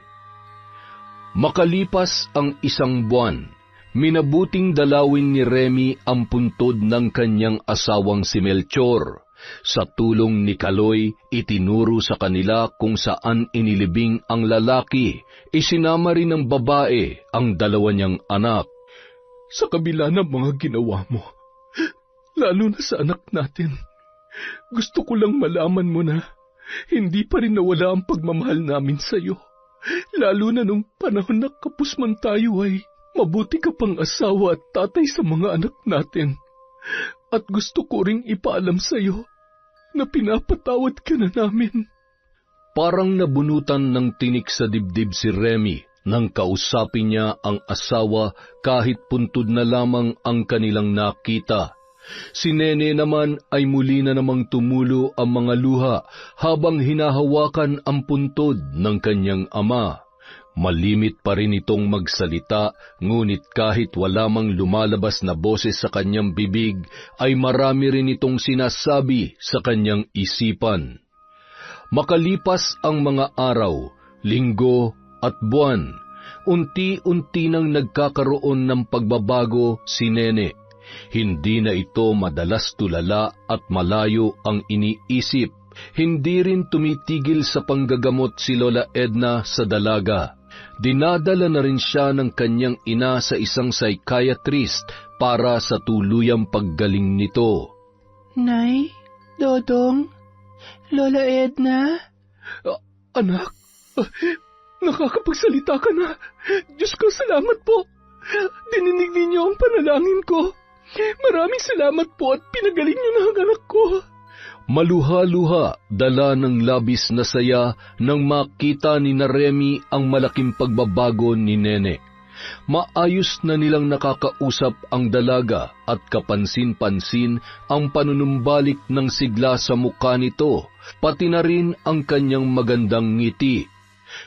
Makalipas ang isang buwan, minabuting dalawin ni Remy ang puntod ng kanyang asawang si Melchor. Sa tulong ni Kaloy, itinuro sa kanila kung saan inilibing ang lalaki. Isinama rin ng babae ang dalawa niyang anak. Sa kabila ng mga ginawa mo, lalo na sa anak natin, gusto ko lang malaman mo na hindi pa rin nawala ang pagmamahal namin sa iyo. Lalo na nung panahon na kapos man tayo ay mabuti ka pang asawa at tatay sa mga anak natin. At gusto ko ring ipaalam sa iyo na pinapatawad ka na namin. Parang nabunutan ng tinik sa dibdib si Remy nang kausapin niya ang asawa kahit puntod na lamang ang kanilang nakita. Si Nene naman ay muli na namang tumulo ang mga luha habang hinahawakan ang puntod ng kanyang ama. Malimit pa rin itong magsalita, ngunit kahit wala mang lumalabas na boses sa kanyang bibig, ay marami rin itong sinasabi sa kanyang isipan. Makalipas ang mga araw, linggo at buwan, unti-unti nang nagkakaroon ng pagbabago si Nene. Hindi na ito madalas tulala at malayo ang iniisip. Hindi rin tumitigil sa panggagamot si Lola Edna sa dalaga. Dinadala na rin siya ng kanyang ina sa isang psychiatrist para sa tuluyang paggaling nito. Nay, Dodong, Lola Edna? Anak, nakakapagsalita ka na. Diyos ko, salamat po. Dininig ninyo ang panalangin ko. Maraming salamat po at pinagaling niyo na ang anak ko. Maluha-luha, dala ng labis na saya nang makita ni Remy ang malaking pagbabago ni Nene. Maayos na nilang nakakausap ang dalaga at kapansin-pansin ang panunumbalik ng sigla sa mukha nito, pati na rin ang kanyang magandang ngiti.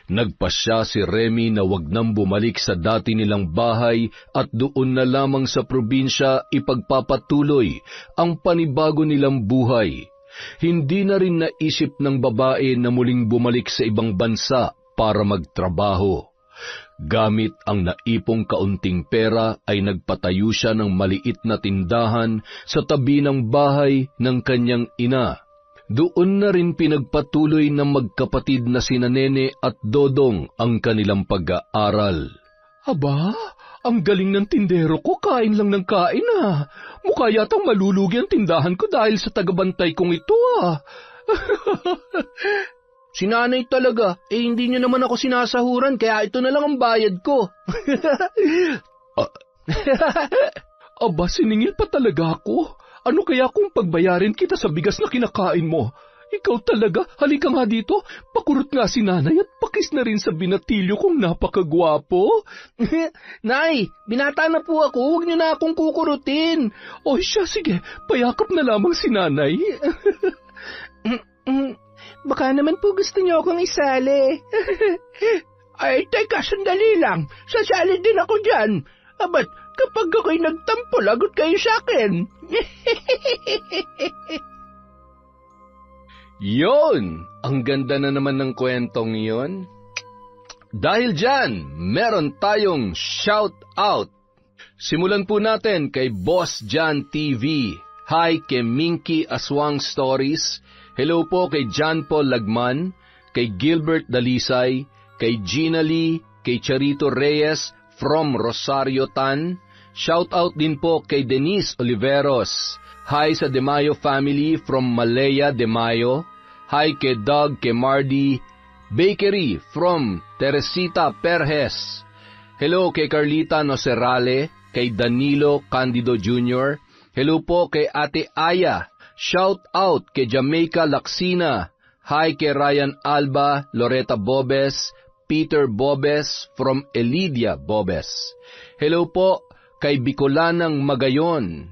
Nagpasya si Remy na wag nang bumalik sa dati nilang bahay at doon na lamang sa probinsya ipagpapatuloy ang panibago nilang buhay. Hindi na rin naisip ng babae na muling bumalik sa ibang bansa para magtrabaho. Gamit ang naipong kaunting pera ay nagpatayo siya ng maliit na tindahan sa tabi ng bahay ng kanyang ina. Doon na rin pinagpatuloy ng magkapatid na sina Nene at Dodong ang kanilang pag-aaral. Aba, ang galing ng tindero ko, kain lang ng kain ah. Mukha yatang malulugi ang tindahan ko dahil sa tagabantay kong ito ah. Si nanay talaga, hindi niyo naman ako sinasahuran, kaya ito na lang ang bayad ko. Aba, siningil pa talaga ako. Ano kaya kung pagbayarin kita sa bigas na kinakain mo? Ikaw talaga, halika nga dito, pakurot nga si nanay at pakis na rin sa binatilyo kong napakagwapo. Nay, binata na po ako, huwag niyo na akong kukurutin. O siya, sige, payakap na lamang si nanay. Baka naman po gusto niyo akong isali. Ay, teka, sandali lang, sasali din ako dyan. Abat, kapag ako'y nagtampo, lagot kayo sa akin. Yon! Ang ganda na naman ng kwentong yon. Dahil dyan, meron tayong shout out. Simulan po natin kay Boss John TV. Hi kay Minky Aswang Stories. Hello po kay John Paul Lagman, kay Gilbert Dalisay, kay Gina Lee, kay Charito Reyes from Rosario Tan. Shout out din po kay Denise Oliveros. Hi sa De Mayo family from Malaya De Mayo. Hi kay Doug Kemardi Bakery from Teresita Perez. Hello kay Carlita Nocerale, kay Danilo Candido Jr. Hello po kay Ate Aya. Shout out kay Jamaica Laksina. Hi kay Ryan Alba, Loretta Bobes, Peter Bobes from Elidia Bobes. Hello po kay Bicolanang Magayon,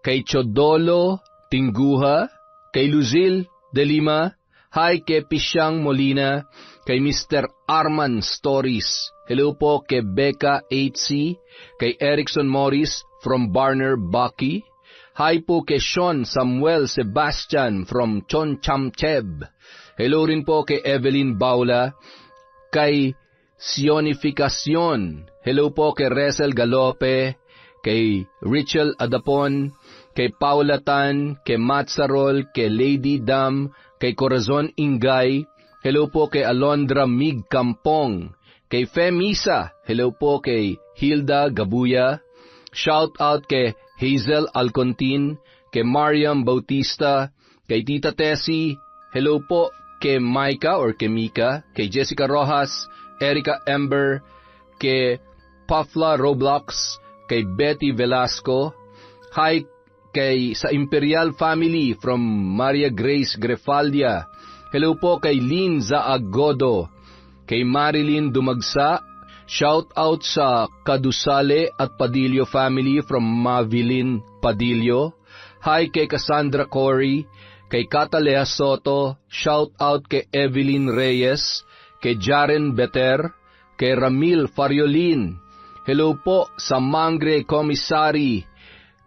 kay Chodolo Tingguha, kay Luzil de Lima. Hi kay Pisyang Molina, kay Mr. Arman Stories. Hello po kay Becca HC, kay Erickson Morris from Barner Baki. Hi po kay Sean Samuel Sebastian from Chonchamcheb. Hello rin po kay Evelyn Baula, kay Sionificacion. Hello po kay Resel Galope, kay Richel Adapon, kay Paula Tan, kay Matsarol, kay Lady Dam, kay Corazon Ingay. Hello po kay Alondra Mig Kampong, kay Femisa. Hello po kay Hilda Gabuya. Shout out kay Hazel Alcontin, kay Mariam Bautista, kay Tita Tessie. Hello po kay Micah or kay Mika, kay Jessica Rojas, Erica Ember, kay Pafla Roblox, kay Betty Velasco. Hi kay sa Imperial family from Maria Grace Grefaldia. Hello po kay Lynn Zaagodo, kay Marilyn Dumagsa. Shout out sa Kadusale at Padillo family from Mavilin Padillo. Hi kay Cassandra Cory, kay Catalea Soto. Shout out kay Evelyn Reyes, kay Jaren Beter, kay Ramil Fariolin. Hello po sa Mangre Commissary,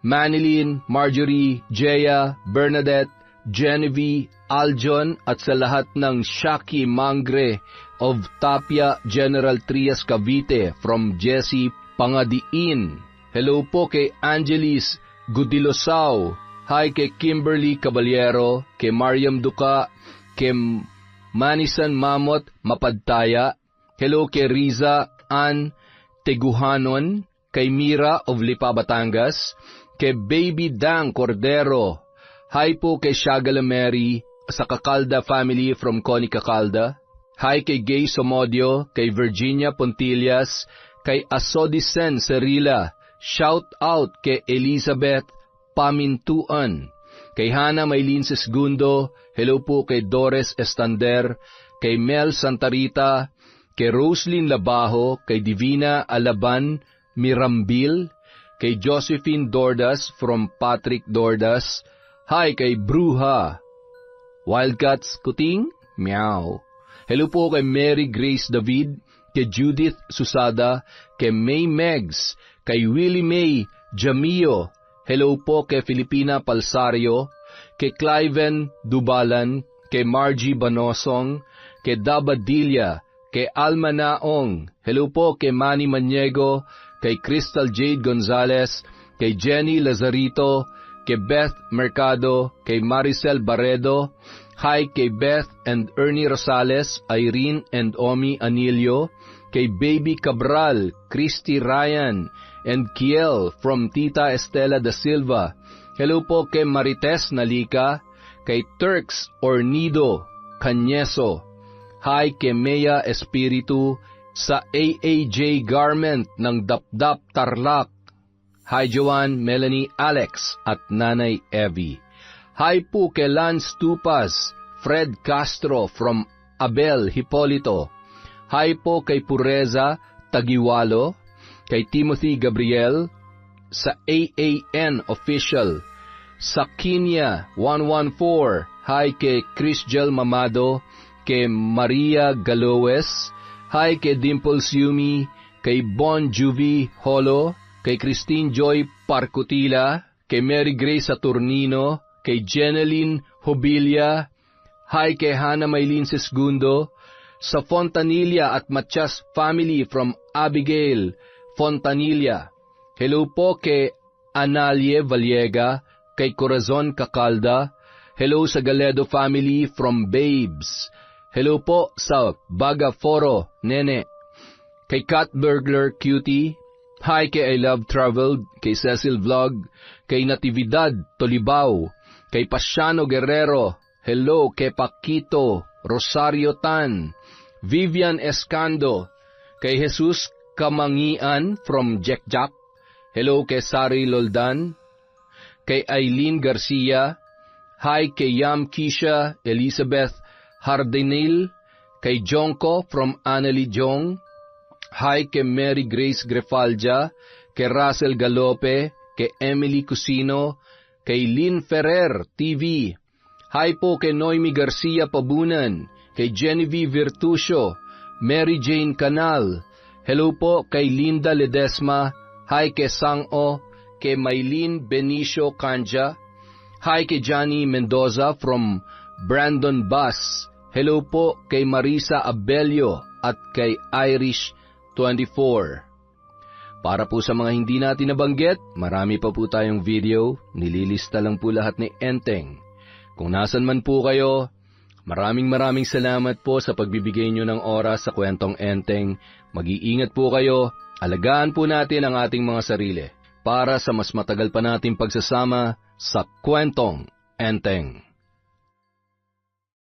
Manilyn, Marjorie, Jaya, Bernadette, Genevieve, Aljon at sa lahat ng Shaki Mangre of Tapia General Trias Cavite from Jessie Pangadiin. Hello po kay Angelis Gudilosao. Hi kay Kimberly Caballero, kay Mariam Duca, kay Manisan Mamot Mapadtaya. Hello kay Riza Ann Teguhanon, kay Mira of Lipa, Batangas, kay Baby Dang Cordero. Hi po kay Shagala Mary sa Kakalda family from Connie Kakalda. Hi kay Gay Somodio, kay Virginia Pontillas, kay Asodisen Cerila. Shout out kay Elizabeth Pamintuan, kay Hana Maylin Sesgundo. Hello po kay Dores Estander, kay Mel Santarita, kay Roslyn Labajo, kay Divina Alaban Mirambil, kay Josephine Dordas from Patrick Dordas. Hi kay Bruja. Wildcats Kuting, meow. Hello po kay Mary Grace David, kay Judith Susada, kay May Megs, kay Willie May Jamio. Hello po kay Filipina Palsario, kay Cliven Dubalan, kay Margie Banosong, kay Dabadilla, kay Alma Naong. Hello po kay Manny Maniego, kay Crystal Jade Gonzalez, kay Jenny Lazarito, kay Beth Mercado, kay Maricel Barredo. Hi kay Beth and Ernie Rosales, Irene and Omi Anilio, kay Baby Cabral, Christy Ryan, and Kiel from Tita Estela da Silva. Hello po kay Marites Nalika, kay Turks Ornido Canyeso. Hi kay Mea Espiritu sa AAJ Garment ng Dapdap Tarlac. Hi Joanne, Melanie, Alex at Nanay Evie. Hi po kay Lance Tupas, Fred Castro from Abel Hipolito. Hi po kay Pureza Tagiwalo, kay Timothy Gabriel, sa AAN Official, sa Kinya 114. Hi kay Chrisgel Mamado, kay Maria Galoes. Hi kay Dimples Yumi, kay Bon Juvie Holo, kay Christine Joy Parcutila, kay Mary Grace Saturnino, kay Jeneline Hobilia. Hi kay Hannah Maylin Sesgundo, sa Fontanilla at Matias family from Abigail Fontanilla. Hello po kay Analie Vallega, kay Corazon Cacalda. Hello sa Galedo family from Babes. Hello po sa Bagaforo Nene, kay Cat Burglar Cutie. Hi kay I Love Traveled, kay Cecil Vlog, kay Natividad Tolibao, kay Pasiano Guerrero. Hello kay Paquito Rosario Tan, Vivian Escando, kay Jesus Kamangian from Jack Jack. Hello kay Sari Loldan, kay Eileen Garcia. Hi kay Yam Kisha Elizabeth Hardinil, kay Jonko from Annalie Jong. Hi kay Mary Grace Grefalja, kay Russell Galope, kay Emily Cusino, kay Lynn Ferrer TV. Hi po kay Noemi Garcia Pabunan, kay Genevieve Virtusio, Mary Jane Canal. Hello po kay Linda Ledesma. Hi kay Sang-o, kay Maylene Benicio Canja. Hi kay Johnny Mendoza from Brandon Bus. Hello po kay Marisa Abelio at kay Irish 24. Para po sa mga hindi natin nabanggit, marami pa po tayong video, nililista lang po lahat ni Enteng. Kung nasan man po kayo, maraming salamat po sa pagbibigay nyo ng oras sa Kwentong Enteng. Mag-iingat po kayo, alagaan po natin ang ating mga sarili para sa mas matagal pa nating pagsasama sa Kwentong Enteng.